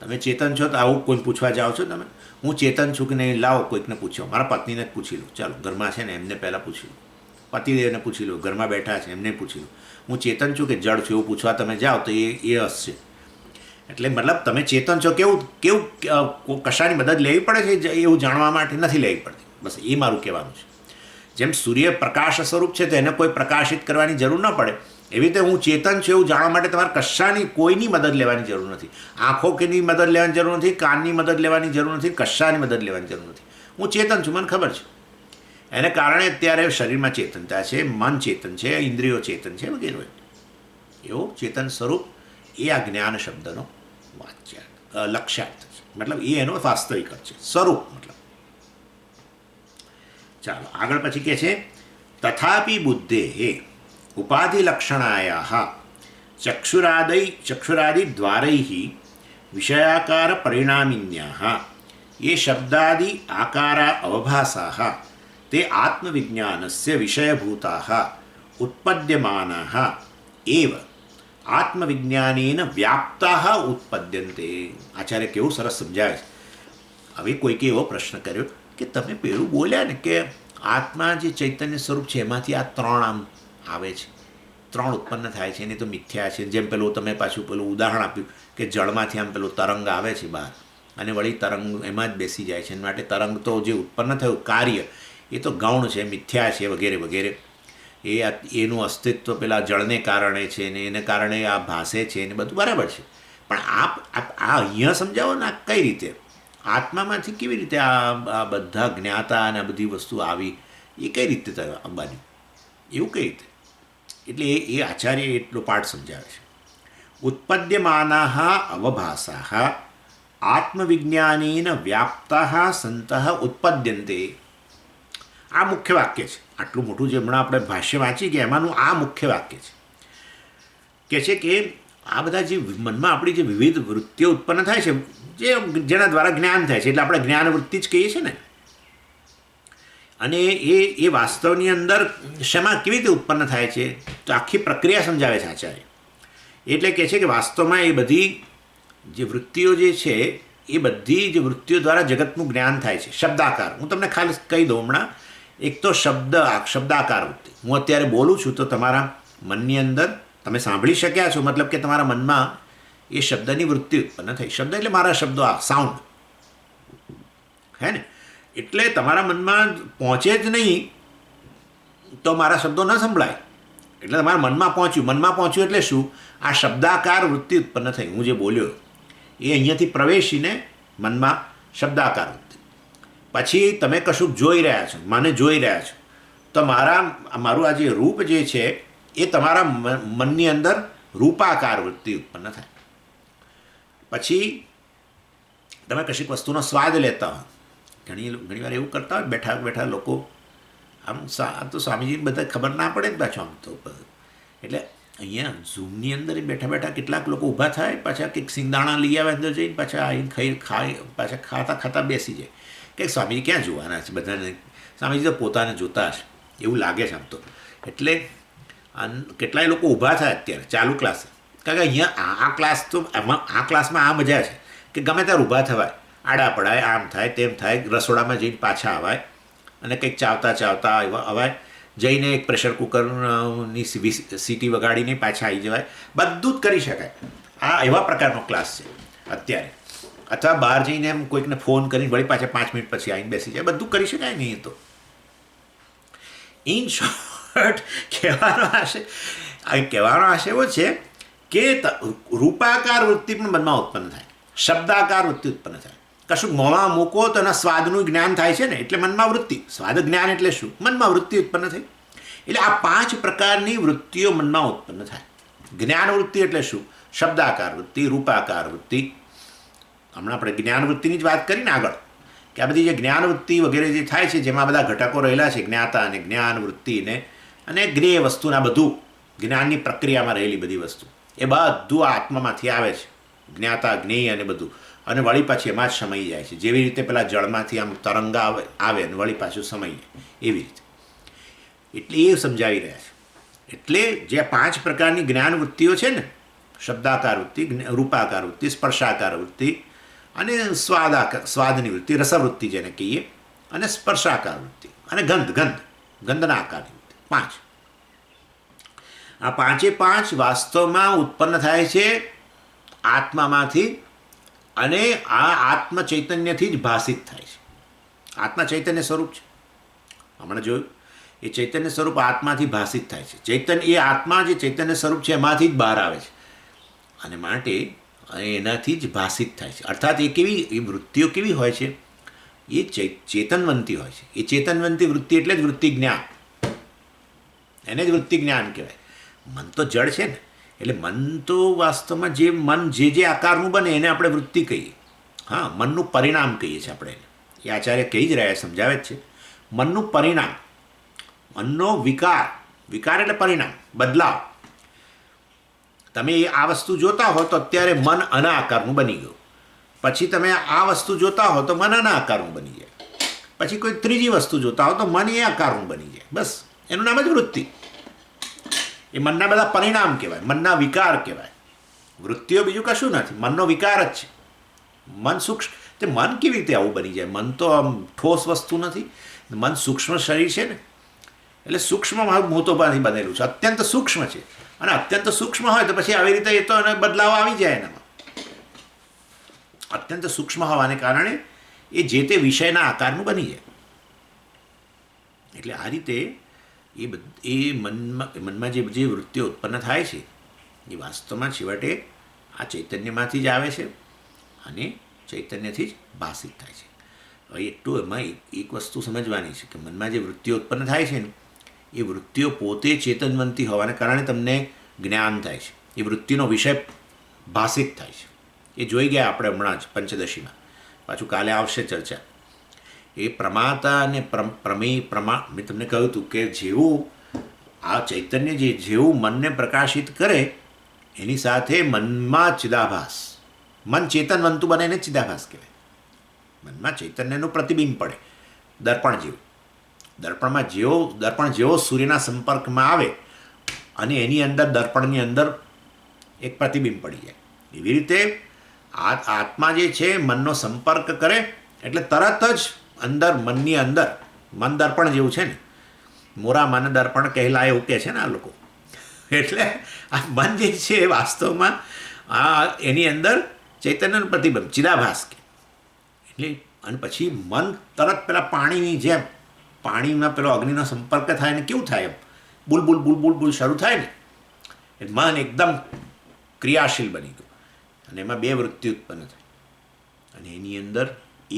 તમે ચેતન છો તો આવું કોઈ પૂછવા જાઓ છો તમે? હું ચેતન છું કે નહીં? લાવો કોઈકને પૂછ્યો. મારા પત્નીને જ પૂછી લો. ચાલો, ઘરમાં છે ને એમને પહેલાં પૂછી લો. પતિદેવને પૂછી લો, ઘરમાં બેઠા છે એમને પૂછી લો. હું ચેતન છું કે જડ છું એવું પૂછવા તમે જાઓ તો એ હસશે. એટલે મતલબ તમે ચેતન છો કેવું કશાની મદદ લેવી પડે છે એવું જાણવા માટે? નથી લેવી પડતી. બસ એ મારું કહેવાનું છે. જેમ સૂર્ય પ્રકાશ સ્વરૂપ છે તો એને કોઈ પ્રકાશિત કરવાની જરૂર ન પડે, એવી રીતે હું ચેતન છું એવું જાણવા માટે તમારે કશાની કોઈની મદદ લેવાની જરૂર નથી. આંખોની મદદ લેવાની જરૂર નથી, કાનની મદદ લેવાની જરૂર નથી, કશાની મદદ લેવાની જરૂર નથી. હું ચેતન છું, મને ખબર છે. એને કારણે અત્યારે શરીરમાં ચેતનતા છે, મન ચેતન છે, ઇન્દ્રિયો ચેતન છે વગેરે. એવું ચેતન સ્વરૂપ એ આ જ્ઞાન શબ્દનો લક્ષ્યાર્થ છે. મતલબ એ એનો વાસ્તવિક અર્થ છે, સ્વરૂપ મતલબ. ચાલો આગળ પછી કહે છે તથાપી બુદ્ધે ઉપાધિ લક્ષણાયા ચક્ષુરાદિ દ્વારૈ વિષયાકાર પરિણામિન્યા ये शब्दादि आकारा अवभासाः ते आत्मविज्ञानस्य विषयभूताः उत्पद्यमानाः एव आत्मविज्ञानेन व्याप्ताः उत्पद्यन्ते. आचार्य केवुं सरस समजावे છે. હવે કોઈકે એવો પ્રશ્ન કર્યો કે તમે પેલું બોલ્યા ને કે આત્મા જે ચૈતન્ય સ્વરૂપ છે એમાંથી આ ત્રણ આમ આવે છે, ત્રણ ઉત્પન્ન થાય છે, એને તો મિથ્યા છે. જેમ પેલું તમે પાછું પેલું ઉદાહરણ આપ્યું કે જળમાંથી આમ પેલું તરંગ આવે છે બહાર અને વળી તરંગ એમાં જ બેસી જાય છે. માટે તરંગ તો જે ઉત્પન્ન થયું કાર્ય એ તો ગૌણ છે, મિથ્યા છે વગેરે વગેરે. એનું અસ્તિત્વ પેલા જળને કારણે છે ને એને કારણે આ ભાસે છે ને બધું બરાબર છે. પણ આ અહીંયા સમજાવો ને આ કઈ રીતે આત્મામાંથી કેવી રીતે આ બધા જ્ઞાતા અને આ બધી વસ્તુ આવી, એ કઈ રીતે બની, એવું કઈ રીતે? એટલે એ આચાર્ય એટલો પાઠ સમજાવે છે. ઉત્પદ્યમાના અવભાસા આત્મવિજ્ઞાનેન વ્યાપ્તા સંતઃ ઉત્પદ્યન્તે. આ મુખ્ય વાક્ય છે. આટલું મોટું જે હમણાં આપણે ભાષ્ય વાંચી ગયા એમાંનું આ મુખ્ય વાક્ય છે કે આ બધા જે મનમાં આપણી જે વિવિધ વૃત્તિઓ ઉત્પન્ન થાય છે, જેના દ્વારા જ્ઞાન થાય છે, એટલે આપણે જ્ઞાન વૃત્તિ જ કહીએ છીએ ને. અને એ વાસ્તવની અંદર શેમાં કેવી રીતે ઉત્પન્ન થાય છે, તો આખી પ્રક્રિયા સમજાવે છે આચાર્ય. એટલે કહે છે કે વાસ્તવમાં એ બધી જે વૃત્તિઓ જે છે એ બધી જ વૃત્તિઓ દ્વારા જગતનું જ્ઞાન થાય છે. શબ્દાકાર, હું તમને ખાલી કહી દઉં હમણાં. એક તો શબ્દાકાર વૃત્તિ. હું અત્યારે બોલું છું તો તમારા મનની અંદર તમે સાંભળી શક્યા છો, મતલબ કે તમારા મનમાં એ શબ્દની વૃત્તિ ઉત્પન્ન થઈ. શબ્દ એટલે મારા શબ્દો, આ સાઉન્ડ, હે ને? એટલે તમારા મનમાં પહોંચે જ નહીં તો મારા શબ્દો ન સંભળાય. એટલે તમારા મનમાં પહોંચ્યું એટલે શું? આ શબ્દાકાર વૃત્તિ ઉત્પન્ન થઈ. હું જે બોલ્યો એ અહીંયાથી પ્રવેશીને મનમાં શબ્દાકાર વૃત્તિ. પછી તમે કશુંક જોઈ રહ્યા છો, મને જોઈ રહ્યા છો, તો મારું આ જે રૂપ જે છે એ તમારા મનની અંદર રૂપાકાર વૃત્તિ ઉત્પન્ન થાય. પછી તમે કશીક વસ્તુનો સ્વાદ લેતા હો. ઘણી વાર એવું કરતા હોય, બેઠા બેઠા લોકો આમ તો સ્વામીજીને બધા ખબર ના પડે જ પાછું આમ તો. એટલે અહીંયા ઝૂમની અંદર બેઠા બેઠા કેટલાક લોકો ઊભા થાય, પાછા કંઈક સિંગદાણા લઈ આવે અંદર જઈને, પાછા આવીને પાછા ખાતા બેસી જાય. કંઈક સ્વામીજી ક્યાં જોવાના છે બધાને? સ્વામીજી તો પોતાને જોતા હશે એવું લાગે છે આમ તો. એટલે કેટલાય લોકો ઊભા થાય અત્યારે ચાલુ ક્લાસ, કારણ કે અહીંયા આ ક્લાસ તો આ ક્લાસમાં આ મજા છે કે ગમે ત્યારે ઊભા થવાય, આડા પડાય, આમ થાય તેમ થાય, રસોડામાં જઈને પાછા આવાય અને કંઈક ચાવતા અવાય, જઈને એક પ્રેશર કુકરની સીટી વગાડીને પાછા આવી જવાય. બધું જ કરી શકાય. આ એવા પ્રકારનો ક્લાસ છે અત્યારે. અથવા બહાર જઈને એમ કોઈકને ફોન કરીને વળી પાછા 5 મિનિટ પછી આવીને બેસી જાય, બધું કરી શકાય નહીં. તો ઇન શોર્ટ કહેવાનો આશય એવો છે કે રૂપાકાર વૃત્તિ પણ મનમાં ઉત્પન્ન થાય, શબ્દાકાર વૃત્તિ ઉત્પન્ન થાય. કશું મોંમાં મૂકો તો એના સ્વાદનું જ્ઞાન થાય છે ને, એટલે મનમાં વૃત્તિ. સ્વાદ જ્ઞાન એટલે શું? મનમાં વૃત્તિ ઉત્પન્ન થઈ. એટલે આ 5 પ્રકારની વૃત્તિઓ મનમાં ઉત્પન્ન થાય. જ્ઞાન વૃત્તિ એટલે શું? શબ્દાકાર વૃત્તિ, રૂપાકાર વૃત્તિ. હમણાં આપણે જ્ઞાન વૃત્તિની જ વાત કરીને આગળ, કે આ બધી જે જ્ઞાન વૃત્તિ વગેરે જે થાય છે, જેમાં બધા ઘટકો રહેલા છે, જ્ઞાતા અને જ્ઞાન વૃત્તિને અને જ્ઞેય વસ્તુના બધું જ્ઞાનની પ્રક્રિયામાં રહેલી બધી વસ્તુ, એ બધું આ આત્મામાંથી આવે છે. જ્ઞાતા, જ્ઞેય અને બધું. અને વળી પાછી એમાં જ સમાઈ જાય છે. જેવી રીતે પેલા જળમાંથી આમ તરંગા આવે અને વળી પાછું સમાઈ જાય, એવી રીતે. એટલે એ સમજાવી રહ્યા છે. એટલે જે 5 પ્રકારની જ્ઞાન વૃત્તિઓ છે ને, શબ્દાકાર વૃત્તિ, રૂપાકાર વૃત્તિ, સ્પર્શાકાર વૃત્તિ અને સ્વાદની વૃત્તિ, રસવૃત્તિ જેને કહીએ, અને સ્પર્શાકાર વૃત્તિ અને ગંધના આકારની વૃત્તિ, 5. આ 5 વાસ્તવમાં ઉત્પન્ન થાય છે આત્મામાંથી, અને આ આત્મ ચૈતન્યથી જ ભાષિત થાય છે. આત્મા ચૈતન્ય સ્વરૂપ છે, હમણાં જોયું. એ ચૈતન્ય સ્વરૂપ આત્માથી ભાષિત થાય છે. એ આત્મા જે ચૈતન્ય સ્વરૂપ છે એમાંથી જ બહાર આવે છે, અને માટે એનાથી જ ભાષિત થાય છે. અર્થાત એ વૃત્તિઓ કેવી હોય છે? એ ચેતનવંતી હોય છે. એ ચેતનવંતી વૃત્તિ એટલે જ વૃત્તિ જ્ઞાન, એને જ વૃત્તિ જ્ઞાન કહેવાય. મન તો જડ છે ને, એટલે મન તો વાસ્તવમાં મન જે આકારનું બને એને આપણે વૃત્તિ કહીએ. હા, મનનું પરિણામ કહીએ છીએ આપણે એને. એ આચાર્ય કહી જ રહ્યા, સમજાવે જ છે. મનનું પરિણામ, મનનો વિકાર એટલે પરિણામ, બદલાવ. તમે આ વસ્તુ જોતા હો તો અત્યારે મન આના આકારનું બની ગયું. પછી તમે આ વસ્તુ જોતા હો તો મન આના આકારનું બની જાય. પછી કોઈ ત્રીજી વસ્તુ જોતા હો તો મન એ આકારનું બની જાય. બસ એનું નામ જ વૃત્તિ. એ મનના બધા પરિણામ કહેવાય, મનના વિકાર કહેવાય. વૃત્તિઓ બીજું કશું નથી, મનનો વિકાર જ છે. મન સૂક્ષ્મ, તે મન કેવી રીતે આવું બની જાય? મન તો આમ ઠોસ વસ્તુ નથી. મન સૂક્ષ્મ શરીર છે ને, એટલે સૂક્ષ્મ ભૂતોમાંથી બનેલું છે, અત્યંત સૂક્ષ્મ છે. અને અત્યંત સૂક્ષ્મ હોય તો પછી આવી રીતે એ તો એને બદલાવ આવી જાય એનામાં. અત્યંત સૂક્ષ્મ હોવાને કારણે એ જે તે વિષયના આકારનું બની જાય. એટલે આ રીતે એ મનમાં જે વૃત્તિઓ ઉત્પન્ન થાય છે એ વાસ્તવમાં છેવટે આ ચૈતન્યમાંથી જ આવે છે, અને ચૈતન્યથી જ ભાષિત થાય છે. હવે એટલું એમાં એક વસ્તુ સમજવાની છે કે મનમાં જે વૃત્તિઓ ઉત્પન્ન થાય છે ને એ વૃત્તિઓ પોતે ચેતનવંતી હોવાને કારણે તમને જ્ઞાન થાય છે. એ વૃત્તિનો વિષય ભાષિત થાય છે. એ જોઈ ગયા આપણે હમણાં જ પંચદશીમાં, પાછું કાલે આવશે ચર્ચા. એ પ્રમાતા અને મેં તમને કહ્યું હતું કે જેવું આ ચૈતન્ય જેવું મનને પ્રકાશિત કરે એની સાથે મનમાં ચિદાભાસ, મન ચેતનવંતું બને એને ચિદાભાસ કહેવાય. મનમાં ચૈતન્યનું પ્રતિબિંબ પડે દર્પણ જેવું. દર્પણ જેવો સૂર્યના સંપર્કમાં આવે અને એની અંદર દર્પણની અંદર એક પ્રતિબિંબ પડી જાય. એવી રીતે આત્મા જે છે મનનો સંપર્ક કરે એટલે તરત જ અંદર મનની અંદર, મન દર્પણ જેવું છે ને, મોરા મન દર્પણ કહેલાય એવું કહે છે ને આ લોકો. એટલે આ મન જે છે વાસ્તવમાં એની અંદર ચૈતન્યનું પ્રતિબિંબ ચિદાભાસ કે એટલે. અને પછી મન તરત પેલા પાણીની જેમ, પાણીમાં પેલો અગ્નિનો સંપર્ક થાય ને કેવું થાય એમ બુલબુલ બુલબુલ બુલ શરૂ થાય ને, મન એકદમ ક્રિયાશીલ બની ગયું અને એમાં બે વૃત્તિ ઉત્પન્ન થાય. અને એની અંદર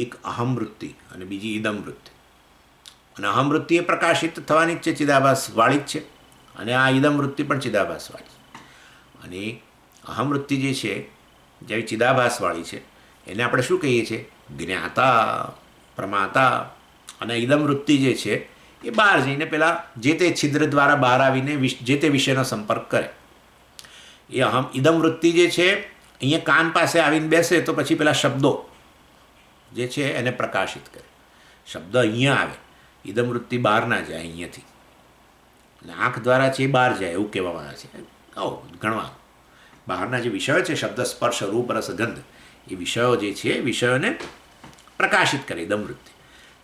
એક અહમ વૃત્તિ અને બીજી ઇદમ વૃત્તિ. અને અહમ વૃત્તિ એ પ્રકાશિત થવાની જ છે, ચિદાભાસ વાળી જ છે. અને આ ઇદમ વૃત્તિ પણ ચિદાભાસ વાળી. અને અહમ વૃત્તિ જે છે જેવી ચિદાભાસ વાળી છે એને આપણે શું કહીએ છીએ? જ્ઞાતા, પ્રમાતા. અને ઇદમ વૃત્તિ જે છે એ બહાર જઈને પેલા જે તે છિદ્ર દ્વારા બહાર આવીને જે તે વિષયનો સંપર્ક કરે. એ ઇદમ વૃત્તિ જે છે અહીંયા કાન પાસે આવીને બેસે તો પછી પેલા શબ્દો જે છે એને પ્રકાશિત કરે. શબ્દ અહીંયા આવે, ઇદમ વૃત્તિ બહાર ના જાય અહીંયાથી, અને આંખ દ્વારા છે એ બહાર જાય એવું કહેવામાં આવે છે. ગણવા બહારના જે વિષયો છે શબ્દ, સ્પર્શ, રૂપ, રસ, ગંધ, એ વિષયો જે છે વિષયોને પ્રકાશિત કરે ઇદમ વૃત્તિ.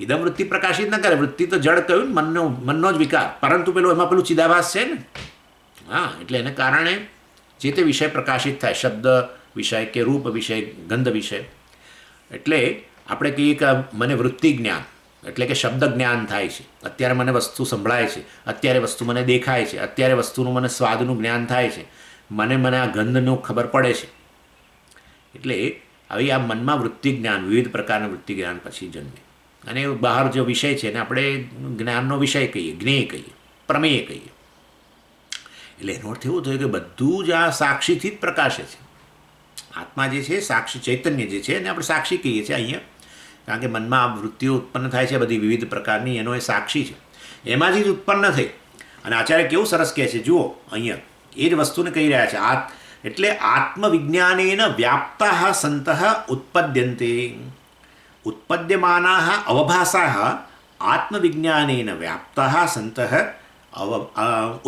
ઇદમ વૃત્તિ પ્રકાશિત ન કરે. વૃત્તિ તો જડ કહ્યું ને, મનનો જ વિકાર, પરંતુ એમાં પેલું ચિદાભાસ છે ને. હા, એટલે એને કારણે જે તે વિષય પ્રકાશિત થાય, શબ્દ વિષય કે રૂપ વિષય, ગંધ વિષય. એટલે આપણે કહીએ કે મને વૃત્તિ જ્ઞાન એટલે કે શબ્દ જ્ઞાન થાય છે. અત્યારે મને વસ્તુ સંભળાય છે, અત્યારે વસ્તુ મને દેખાય છે, અત્યારે વસ્તુનું મને સ્વાદનું જ્ઞાન થાય છે, મને આ ગંધનું ખબર પડે છે. એટલે હવે આ મનમાં વૃત્તિ જ્ઞાન, વિવિધ પ્રકારના વૃત્તિ જ્ઞાન પછી જન્મે. અને બહાર જે વિષય છે એને આપણે જ્ઞાનનો વિષય કહીએ, જ્ઞેય કહીએ, પ્રમેય કહીએ. એટલે એનો અર્થ એવો થયો કે બધું જ આ સાક્ષીથી જ પ્રકાશે છે. આત્મા જે છે, સાક્ષી ચૈતન્ય જે છે એને આપણે સાક્ષી કહીએ છીએ અહીંયા, કારણ કે મનમાં આ વૃત્તિઓ ઉત્પન્ન થાય છે બધી વિવિધ પ્રકારની, એનો એ સાક્ષી છે. એમાંથી જ ઉત્પન્ન થઈ. અને આચાર્ય કેવું સરસ કહે છે, જુઓ અહીંયા એ જ વસ્તુને કહી રહ્યા છે. એટલે આત્મવિજ્ઞાનેન વ્યાપ્તા સંતઃ ઉત્પદ્યન્તે, ઉત્પદ્યમાના અવભાસા આત્મવિજ્ઞાનેન વ્યાપ્તા સંતઃ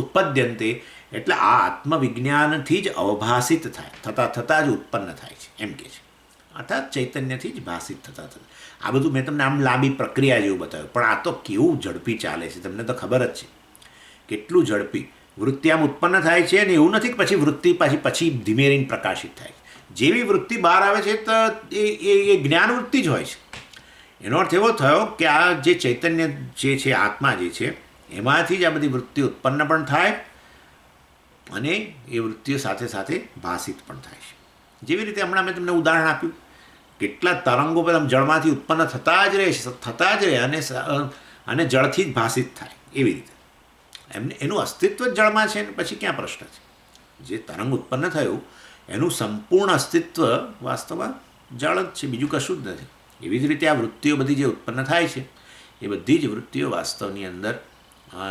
ઉત્પદ્યન્તે. એટલે આ આત્મવિજ્ઞાનથી જ અવભાસિત થાય, થતાં જ ઉત્પન્ન થાય છે એમ કે છે. અર્થાત ચૈતન્યથી જ ભાષિત થતાં. આ બધું મેં તમને આમ લાંબી પ્રક્રિયા જેવું બતાવ્યું, પણ આ તો કેવું ઝડપી ચાલે છે તમને તો ખબર જ છે કેટલું ઝડપી વૃત્તિ આમ ઉત્પન્ન થાય છે. અને એવું નથી કે પછી વૃત્તિ પછી ધીમે રહીને પ્રકાશિત થાય. જેવી વૃત્તિ બહાર આવે છે તો એ જ્ઞાન વૃત્તિ જ હોય છે. એનો અર્થ એવો થયો કે આ જે ચૈતન્ય જે છે, આત્મા જે છે, એમાંથી જ આ બધી વૃત્તિ ઉત્પન્ન પણ થાય અને એ વૃત્તિઓ સાથે સાથે ભાષિત પણ થાય છે. જેવી રીતે હમણાં મેં તમને ઉદાહરણ આપ્યું, કેટલા તરંગો પેલા જળમાંથી ઉત્પન્ન થતા જ રહે અને જળથી જ ભાષિત થાય. એવી રીતે એનું અસ્તિત્વ જ જળમાં છે ને પછી ક્યાં પ્રશ્ન છે? જે તરંગ ઉત્પન્ન થયું એનું સંપૂર્ણ અસ્તિત્વ વાસ્તવમાં જળ જ છે, બીજું કશું જ નથી. એવી જ રીતે આ વૃત્તિઓ બધી જે ઉત્પન્ન થાય છે એ બધી જ વૃત્તિઓ વાસ્તવની અંદર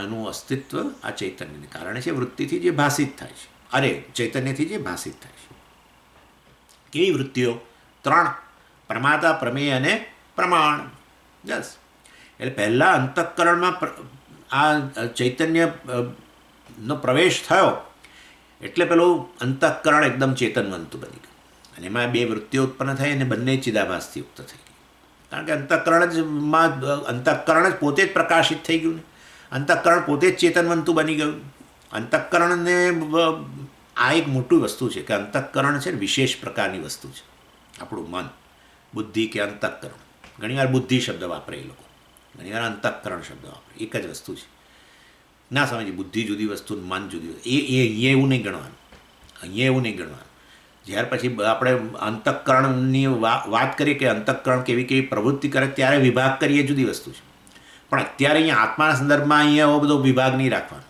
એનું અસ્તિત્વ આ ચૈતન્યને કારણે છે. વૃત્તિથી જે ભાષિત થાય છે, ચૈતન્યથી જે ભાષિત થાય છે. કેવી વૃત્તિઓ? 3: પ્રમાતા, પ્રમેય અને પ્રમાણ. બસ. એટલે પહેલાં અંતઃકરણમાં આ ચૈતન્યનો પ્રવેશ થયો એટલે પેલું અંતઃકરણ એકદમ ચેતનવંતું બની ગયું. અને એમાં બે વૃત્તિઓ ઉત્પન્ન થઈ અને બંને ચિદાભાસથી યુક્ત થઈ ગઈ. કારણ કે અંતઃકરણ જ પોતે જ પ્રકાશિત થઈ ગયું ને, અંતઃકરણ પોતે જ ચેતનવંતું બની ગયું. અંતઃકરણને આ એક મોટી વસ્તુ છે કે અંતઃકરણ છે ને વિશેષ પ્રકારની વસ્તુ છે. આપણું મન, બુદ્ધિ કે અંતઃકરણ, ઘણીવાર બુદ્ધિ શબ્દ વાપરે એ લોકો, ઘણીવાર અંતઃકરણ શબ્દ વાપરે. એક જ વસ્તુ છે. ના સમજી, બુદ્ધિ જુદી વસ્તુ, મન જુદી વસ્તુ. એ અહીંયા એવું નહીં ગણવાનું, અહીંયા એવું નહીં ગણવાનું. જ્યારે પછી આપણે અંતઃકરણની વાત કરીએ કે અંતઃકરણ કેવી કેવી પ્રવૃત્તિ કરે ત્યારે વિભાગ કરીએ જુદી વસ્તુ છે. પણ અત્યારે અહીંયા આત્માના સંદર્ભમાં અહીંયા એવો બધો વિભાગ નહીં રાખવાનો.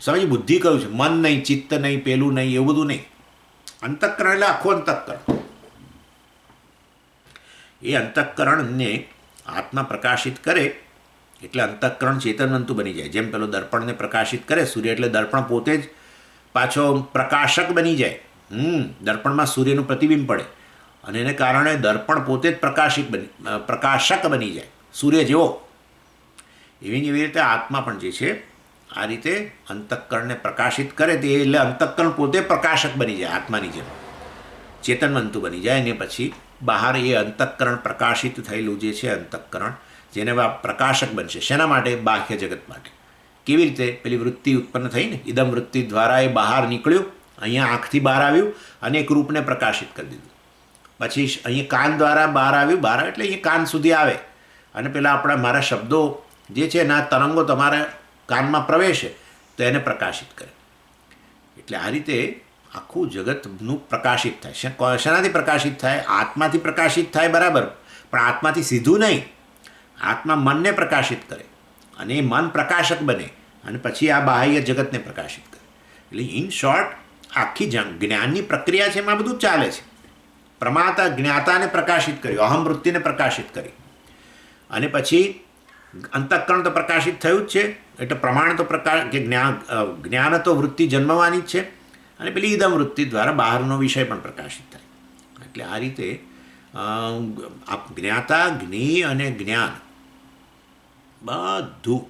સમજ બુદ્ધિ કયું છે, મન નહીં, ચિત્ત નહીં, પેલું નહીં, એવું બધું નહીં. અંતઃકરણ એટલે આખું અંતઃકરણ. એ અંતઃકરણને આત્મા પ્રકાશિત કરે એટલે અંતઃકરણ ચેતનવંતુ બની જાય. જેમ પેલો દર્પણને પ્રકાશિત કરે સૂર્ય, એટલે દર્પણ પોતે જ પાછો પ્રકાશક બની જાય. દર્પણમાં સૂર્યનું પ્રતિબિંબ પડે અને એને કારણે દર્પણ પોતે જ પ્રકાશક બની જાય સૂર્ય જેવો. એવી રીતે આત્મા પણ જે છે આ રીતે અંતઃકરણને પ્રકાશિત કરે તે એટલે અંતઃકરણ પોતે પ્રકાશક બની જાય આત્માની જેમ, ચેતનવંતુ બની જાય. અને પછી બહાર એ અંતઃકરણ પ્રકાશિત થયેલું જે છે અંતઃકરણ જેને પ્રકાશક બનશે. શેના માટે? બાહ્ય જગત માટે. કેવી રીતે? પેલી વૃત્તિ ઉત્પન્ન થઈ ને, ઇદમ વૃત્તિ દ્વારા એ બહાર નીકળ્યું, અહીંયા આંખથી બહાર આવ્યું અને એક રૂપને પ્રકાશિત કરી દીધું. પછી અહીંયા કાન દ્વારા બહાર આવ્યું, બહાર એટલે અહીંયા કાન સુધી આવે અને પેલા આપણા મારા શબ્દો જે છે એના તરંગો તમારા કાનમાં પ્રવેશે તો એને પ્રકાશિત કરે. એટલે આ રીતે આખું જગતનું પ્રકાશિત થાય. શેનાથી પ્રકાશિત થાય? આત્માથી પ્રકાશિત થાય, બરાબર, પણ આત્માથી સીધું નહીં. આત્મા મનને પ્રકાશિત કરે અને એ મન પ્રકાશક બને અને પછી આ બાહ્ય જગતને પ્રકાશિત કરે. એટલે ઇન શોર્ટ આખી જ્ઞાનની પ્રક્રિયા છે એમાં બધું ચાલે છે. પ્રમાતા જ્ઞાતાને પ્રકાશિત કર્યું, અહમ વૃત્તિને પ્રકાશિત કરી અને પછી અંતઃકરણ તો પ્રકાશિત થયું જ છે. એટલે પ્રમાણ તો પ્રકાશ કે જ્ઞાન તો વૃત્તિ જન્મવાની જ છે અને પેલી ઇદમ વૃત્તિ દ્વારા બહારનો વિષય પણ પ્રકાશિત થાય. એટલે આ રીતે જ્ઞાતા, જ્ઞેય અને જ્ઞાન બધું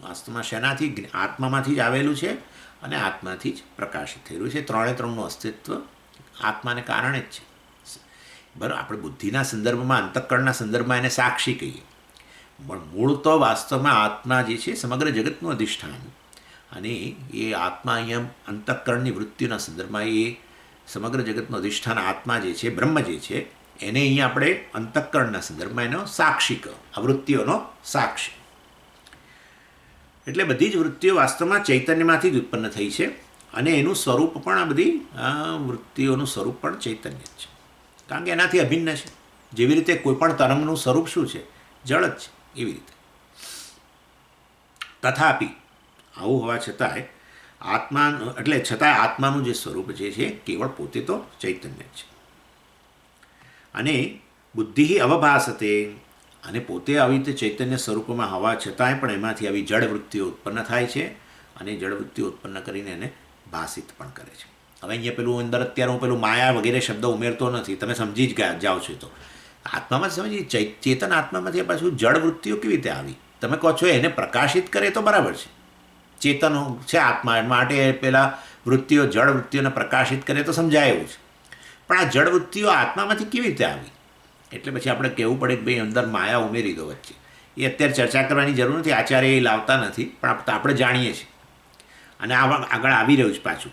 વાસ્તવમાં શેનાથી? આત્મામાંથી જ આવેલું છે અને આત્માથી જ પ્રકાશિત થયેલું છે. ત્રણે ત્રણનું અસ્તિત્વ આત્માને કારણે જ છે. બરાબર, આપણે બુદ્ધિના સંદર્ભમાં, અંતઃકરણના સંદર્ભમાં એને સાક્ષી કહીએ, પણ મૂળ તો વાસ્તવમાં આત્મા જે છે સમગ્ર જગતનું અધિષ્ઠાન. અને એ આત્મા અહીંયા અંતઃકરણની વૃત્તિના સંદર્ભમાં એ સમગ્ર જગતનું અધિષ્ઠાન આત્મા જે છે, બ્રહ્મ જે છે, એને અહીંયા આપણે અંતઃકરણના સંદર્ભમાં એનો સાક્ષી કહો, આ વૃત્તિઓનો સાક્ષી. એટલે બધી જ વૃત્તિઓ વાસ્તવમાં ચૈતન્યમાંથી જ ઉત્પન્ન થઈ છે અને એનું સ્વરૂપ પણ આ બધી વૃત્તિઓનું સ્વરૂપ પણ ચૈતન્ય જ છે, કારણ કે એનાથી અભિન્ન છે. જેવી રીતે કોઈ પણ તરંગનું સ્વરૂપ શું છે? જળ જ છે. એવી રીતે તથાપિ આવું હોવા છતાંય આત્માનું જે સ્વરૂપ જે છે કેવળ પોતે તો ચૈતન્ય જ છે. અને બુદ્ધિ અવભાસતે, અને પોતે આવી રીતે ચૈતન્ય સ્વરૂપમાં હોવા છતાંય પણ એમાંથી આવી જળવૃત્તિઓ ઉત્પન્ન થાય છે અને જળવૃત્તિઓ ઉત્પન્ન કરીને એને ભાષિત પણ કરે છે. હવે અહીંયા પેલું અંદર અત્યારે હું પેલું માયા વગેરે શબ્દ ઉમેરતો નથી, તમે સમજી જ જાઓ છો. તો આત્મામાં સમજી ચેતન આત્મામાંથી પાછું જળવૃત્તિઓ કેવી રીતે આવી? તમે કહો છો એને પ્રકાશિત કરે તો બરાબર છે, ચેતનો છે આત્મા માટે પેલા વૃત્તિઓ જળવૃત્તિઓને પ્રકાશિત કરે તો સમજાય એવું છે. પણ આ જળવૃત્તિઓ આત્મામાંથી કેવી રીતે આવી? એટલે પછી આપણે કહેવું પડે કે ભાઈ અંદર માયા ઉમેરી દો વચ્ચે. એ અત્યારે ચર્ચા કરવાની જરૂર નથી, આચાર્ય એ લાવતા નથી, પણ આપણે જાણીએ છીએ અને આગળ આવી રહ્યું છે પાછું.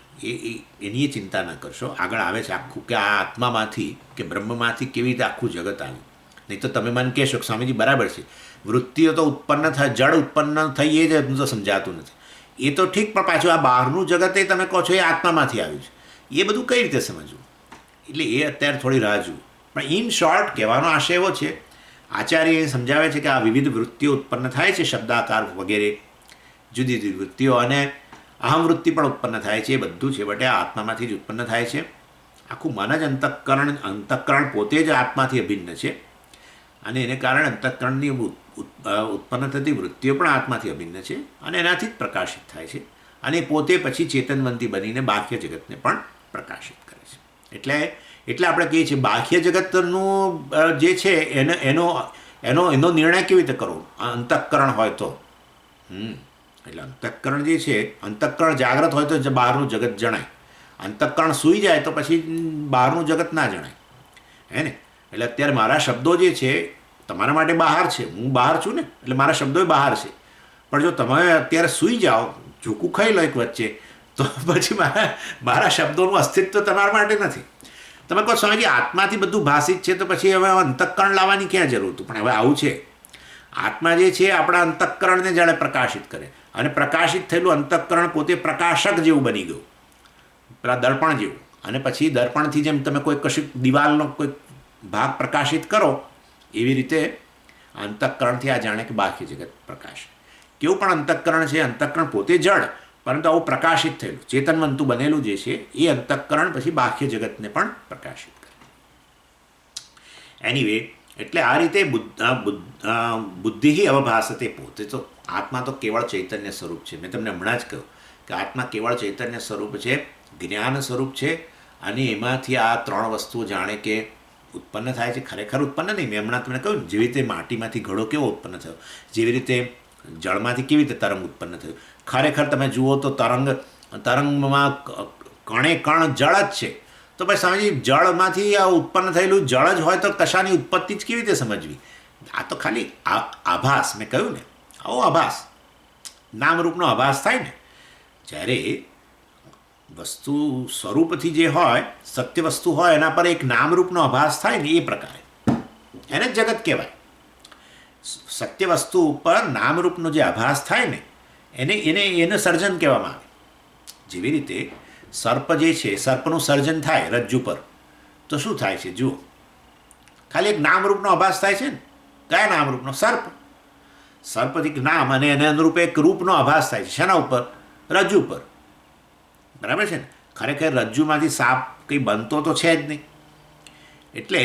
એની ચિંતા ન કરશો, આગળ આવે છે આખું કે આ આત્મામાંથી કે બ્રહ્મમાંથી કેવી રીતે આખું જગત આવ્યું. નહીં તો તમે મને કહેશો કે સ્વામીજી બરાબર છે, વૃત્તિઓ તો ઉત્પન્ન થાય, જળ ઉત્પન્ન થઈ એ જ તો સમજાતું નથી. એ તો ઠીક, પણ પાછું આ બહારનું જગત એ તમે કહો છો એ આત્મામાંથી આવ્યું છે, એ બધું કઈ રીતે સમજવું? એટલે એ અત્યારે થોડી રાહ જુઓ. પણ ઇન શોર્ટ કહેવાનો આશય એવો છે, આચાર્ય એ સમજાવે છે કે આ વિવિધ વૃત્તિઓ ઉત્પન્ન થાય છે, શબ્દાકાર વગેરે જુદી જુદી વૃત્તિઓ, અને અહમ વૃત્તિ પણ ઉત્પન્ન થાય છે. એ બધું છેવટે આ આત્મામાંથી જ ઉત્પન્ન થાય છે. આખું મન જ અંતઃકરણ પોતે જ આત્માથી અભિન્ન છે અને એને કારણે અંતઃકરણની ઉત્પન્ન થતી વૃત્તિઓ પણ આત્માથી અભિન્ન છે અને એનાથી જ પ્રકાશિત થાય છે અને પોતે પછી ચેતનવંતી બનીને બાહ્ય જગતને પણ પ્રકાશિત કરે છે. એટલે આપણે કહીએ છીએ બાહ્ય જગતનું જે છે એનો નિર્ણય કેવી રીતે કરવો? અંતઃકરણ હોય તો. એટલે અંતઃકરણ જે છે, અંતઃકરણ જાગ્રત હોય તો બહારનું જગત જણાય, અંતઃકરણ સૂઈ જાય તો પછી બહારનું જગત ના જણાય, હે ને? એટલે અત્યારે મારા શબ્દો જે છે તમારા માટે બહાર છે, હું બહાર છું ને, એટલે મારા શબ્દો બહાર છે. પણ જો તમે અત્યારે સૂઈ જાઓ, ઝૂકું ખાઈ લો એક વચ્ચે, તો પછી મારા શબ્દોનું અસ્તિત્વ તમારા માટે નથી. તમે કહો સ્વામીજી આત્માથી બધું ભાષિત છે તો પછી હવે અંતઃકરણ લાવવાની ક્યાં જરૂર હતું? પણ હવે આવું છે, આત્મા જે છે આપણા અંતઃકરણને જાણે પ્રકાશિત કરે અને પ્રકાશિત થયેલું અંતઃકરણ પોતે પ્રકાશક જેવું બની ગયું, પેલા દર્પણ જેવું. અને પછી દર્પણથી જેમ તમે કોઈ કશું દિવાલનો કોઈ ભાગ પ્રકાશિત કરો એવી રીતે અંતઃકરણથી આ જાણે કે બાહ્ય જગત પ્રકાશ. કેવું પણ અંતઃકરણ છે, અંતઃકરણ પોતે જડ, પરંતુ આવું પ્રકાશિત થયેલું ચેતનવંતું બનેલું જે છે એ અંતઃકરણ પછી બાહ્ય જગતને પણ પ્રકાશિત કરે. એનીવે, એટલે આ રીતે બુદ્ધિ અવભાસતે, પોતે તો આત્મા તો કેવળ ચૈતન્ય સ્વરૂપ છે. મેં તમને હમણાં જ કહ્યું કે આત્મા કેવળ ચૈતન્ય સ્વરૂપ છે, જ્ઞાન સ્વરૂપ છે, અને એમાંથી આ ત્રણ વસ્તુઓ જાણે કે ઉત્પન્ન થાય છે. ખરેખર ઉત્પન્ન નહીં, મેં હમણાં તમને કહ્યું જેવી રીતે માટીમાંથી ઘડો કેવો ઉત્પન્ન થયો, જેવી રીતે જળમાંથી કેવી રીતે તરંગ ઉત્પન્ન થયું. ખરેખર તમે જુઓ તો તરંગમાં કણે કણ જળ જ છે. તો ભાઈ સ્વામીજી, જળમાંથી આ ઉત્પન્ન થયેલું જળ જ હોય તો કશાની ઉત્પત્તિ જ કેવી રીતે સમજવી? આ તો ખાલી આભાસ, મેં કહ્યું ને, આવો આભાસ, નામરૂપનો આભાસ થાય ને. જ્યારે વસ્તુ સ્વરૂપથી જે હોય, સત્ય વસ્તુ હોય, એના પર એક નામરૂપનો આભાસ થાય ને, એ પ્રકારે એને જ જગત કહેવાય. સત્ય વસ્તુ ઉપર નામરૂપનો જે આભાસ થાય ને, એને સર્જન કહેવામાં આવે. જેવી રીતે સર્પ જે છે, સર્પનું સર્જન થાય રજ્જુ પર, તો શું થાય છે? જુઓ, ખાલી એક નામરૂપનો આભાસ થાય છે ને. કયા નામરૂપનો? સર્પથી નામ, અને એને અનુરૂપ એક રૂપનો આભાસ થાય છે. શેના ઉપર? રજ્જુ પર. બરાબર છે ને? ખરેખર રજ્જુમાંથી સાપ કંઈ બનતો તો છે જ નહીં. એટલે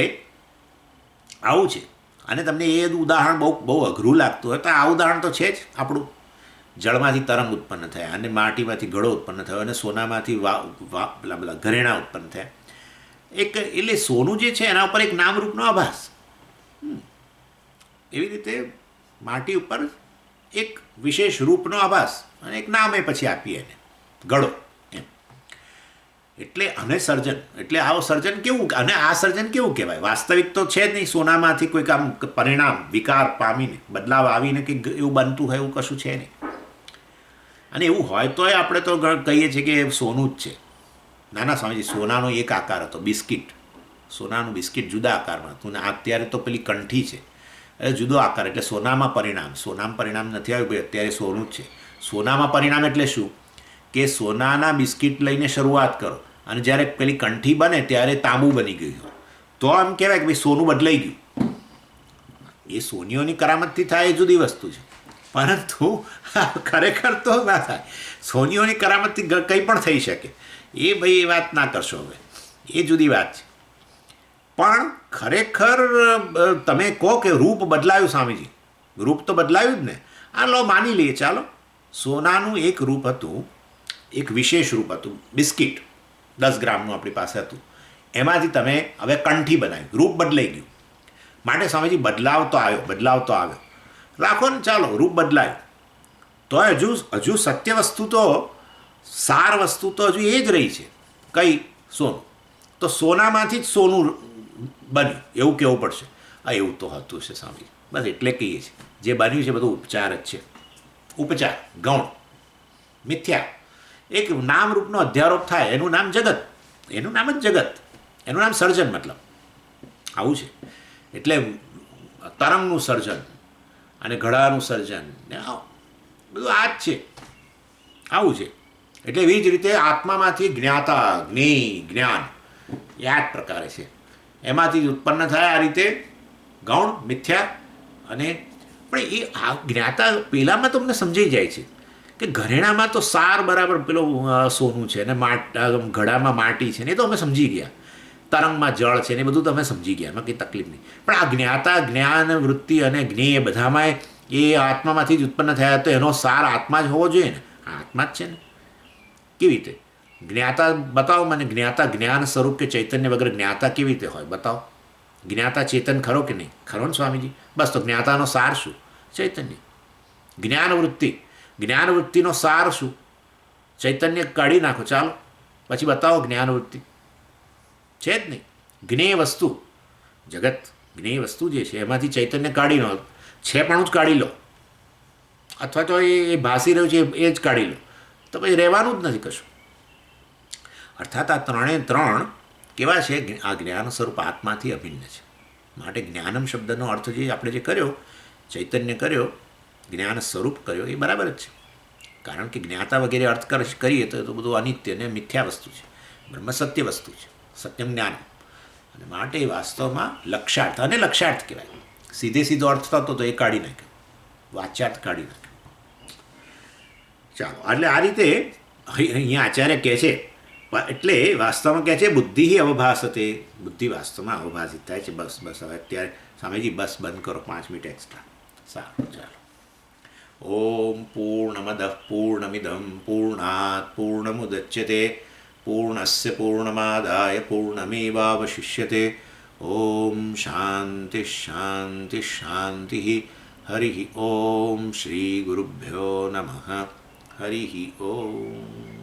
આવું છે. અને તમને એ ઉદાહરણ બહુ અઘરું લાગતું હોય તો આ ઉદાહરણ તો છે જ આપણું. જળમાંથી તરંગ ઉત્પન્ન થયા, અને માટીમાંથી ઘડો ઉત્પન્ન થયો, અને સોનામાંથી પેલા બધા ઘરેણાં ઉત્પન્ન થયા. એટલે સોનું જે છે એના ઉપર એક નામરૂપનો આભાસ. એવી રીતે માટી ઉપર એક વિશેષ રૂપનો આભાસ, અને એક નામે પછી આપીએ એને, ઘડો એમ. એટલે અને સર્જન, એટલે આવો સર્જન કેવું, અને આ સર્જન કેવું કહેવાય? વાસ્તવિક તો છે જ નહીં. સોનામાંથી કોઈક આમ પરિણામ વિકાર પામીને, બદલાવ આવીને કંઈક એવું બનતું હોય એવું કશું છે નહીં. અને એવું હોય તોય આપણે તો કહીએ છીએ કે સોનું જ છે. નાના સ્વામીજી, સોનાનો એક આકાર હતો, બિસ્કિટ. સોનાનું બિસ્કિટ જુદા આકારમાં હતું, ને અત્યારે તો પેલી કંઠી છે, એટલે જુદો આકાર. એટલે સોનામાં પરિણામ, સોનામાં પરિણામ નથી આવ્યું ભાઈ, અત્યારે સોનું જ છે. સોનામાં પરિણામ એટલે શું? કે સોનાના બિસ્કિટ લઈને શરૂઆત કરો, અને જ્યારે પેલી કંઠી બને ત્યારે તાંબુ બની ગયું, તો આમ કહેવાય કે ભાઈ સોનું બદલાઈ ગયું. એ સોનીઓની કરામતથી થાય એ જુદી વસ્તુ છે, પરંતુ ખરેખર તો ના થાય. સોનીઓની કરામતથી કંઈ પણ થઈ શકે, એ ભાઈ એ વાત ના કરશો હવે, એ જુદી વાત છે. પણ ખરેખર તમે કહો કે રૂપ બદલાયું સ્વામીજી, રૂપ તો બદલાયું જ ને. આ લો માની લઈએ, ચાલો, સોનાનું એક રૂપ હતું, એક વિશેષ રૂપ હતું, બિસ્કિટ 10 ગ્રામનું આપણી પાસે હતું. એમાંથી તમે હવે કંઠી બનાવી, રૂપ બદલાઈ ગયું. માટે સ્વામીજી બદલાવ તો આવ્યો રાખો ને, ચાલો રૂપ બદલાયું, તો હજુ સત્ય વસ્તુ તો, સાર વસ્તુ તો હજુ એ જ રહી છે. કઈ? સોનું. તો સોનામાંથી જ સોનું બન્યું એવું કહેવું પડશે. એવું તો હતું છે સ્વામી, બસ એટલે કહીએ છીએ જે બન્યું છે બધું ઉપચાર જ છે. ઉપચાર, ગૌણ, મિથ્યા. એક નામરૂપનો અધ્યારોપ થાય, એનું નામ જગત, એનું નામ જ જગત, એનું નામ સર્જન. મતલબ આવું છે. એટલે તરંગનું સર્જન અને ઘડાનું સર્જન ને બધું આ જ છે, આવું છે. એટલે એવી જ રીતે આત્મામાંથી જ્ઞાતા, જ્ઞાન એ આ જ પ્રકારે છે. એમાંથી જ ઉત્પન્ન થાય આ રીતે ગૌણ, મિથ્યા. અને પણ એ આ જ્ઞાતા પહેલાંમાં તમને સમજાઈ જાય છે કે ઘરેણામાં તો સાર બરાબર પેલો સોનું છે, ને ઘડામાં માટી છે ને, એ તો અમે સમજી ગયા. તરંગમાં જળ છે ને, એ બધું તમે સમજી ગયા, એમાં કંઈ તકલીફ નહીં. પણ આ જ્ઞાતા, જ્ઞાન, વૃત્તિ અને જ્ઞેય એ બધામાં એ આત્મામાંથી જ ઉત્પન્ન થયા, તો એનો સાર આત્મા જ હોવો જોઈએ ને. આત્મા જ છે ને. કેવી રીતે જ્ઞાતા? બતાવો મને. જ્ઞાતા જ્ઞાન સ્વરૂપ કે ચૈતન્ય વગર જ્ઞાતા કેવી રીતે હોય? બતાવો. જ્ઞાતા ચેતન ખરો કે નહીં? ખરો ને સ્વામીજી? બસ, તો જ્ઞાતાનો સાર શું? ચૈતન્ય. જ્ઞાનવૃત્તિનો સાર શું? ચૈતન્ય. કાઢી નાખો, ચાલો, પછી બતાવો જ્ઞાનવૃત્તિ છે જ નહીં. જ્ઞેય વસ્તુ, જગત જ્ઞેય વસ્તુ જે છે એમાંથી ચૈતન્ય કાઢી લો, છે પણ જ કાઢી લો, અથવા તો એ ભાસી રહ્યું છે એ જ કાઢી લો, તો પછી રહેવાનું જ નથી કશું. અર્થાત આ ત્રણ કેવા છે? આ જ્ઞાન સ્વરૂપ આત્માથી અભિન્ન છે. માટે જ્ઞાનમ શબ્દનો અર્થ જે આપણે જે કર્યો, ચૈતન્ય કર્યો, જ્ઞાન સ્વરૂપ કર્યો, એ બરાબર જ છે. કારણ કે જ્ઞાતા વગેરે અર્થ કરીએ તો બધું અનિત્ય ને મિથ્યા વસ્તુ છે. બ્રહ્મ સત્ય વસ્તુ છે, સત્યમ જ્ઞાન. અને માટે વાસ્તવમાં લક્ષાર્થ, અને લક્ષાર્થ કહેવાય. સીધો અર્થ થતો તો એ કાઢી નાખ્યો, વાચ્યાર્થ કાઢી નાખ્યો. ચાલો, એટલે આ રીતે અહીંયા આચાર્ય કહે છે. એટલે વાસ્તવમાં કહે છે બુદ્ધિ અવભાસતે, બુદ્ધિ વાસ્તવમાં અવભાષિત થાય છે. બસ બસ હવે અત્યારે સ્વામીજી બસ બંધ કરો, 5 મિનિટ એક્સ્ટ્રા. સારું, ચાલો. ઓમ પૂર્ણમદ પૂર્ણમિદમ પૂર્ણાત પૂર્ણમુદચ્યતે પૂર્ણસ્ય પૂર્ણમાદાય પૂર્ણમેવાવશિષ્યતે. ઓમ શાંતિ શાંતિ શાંતિ. હરિ ઓમ. શ્રી ગુરુભ્યો નમઃ. હરિ ઓમ.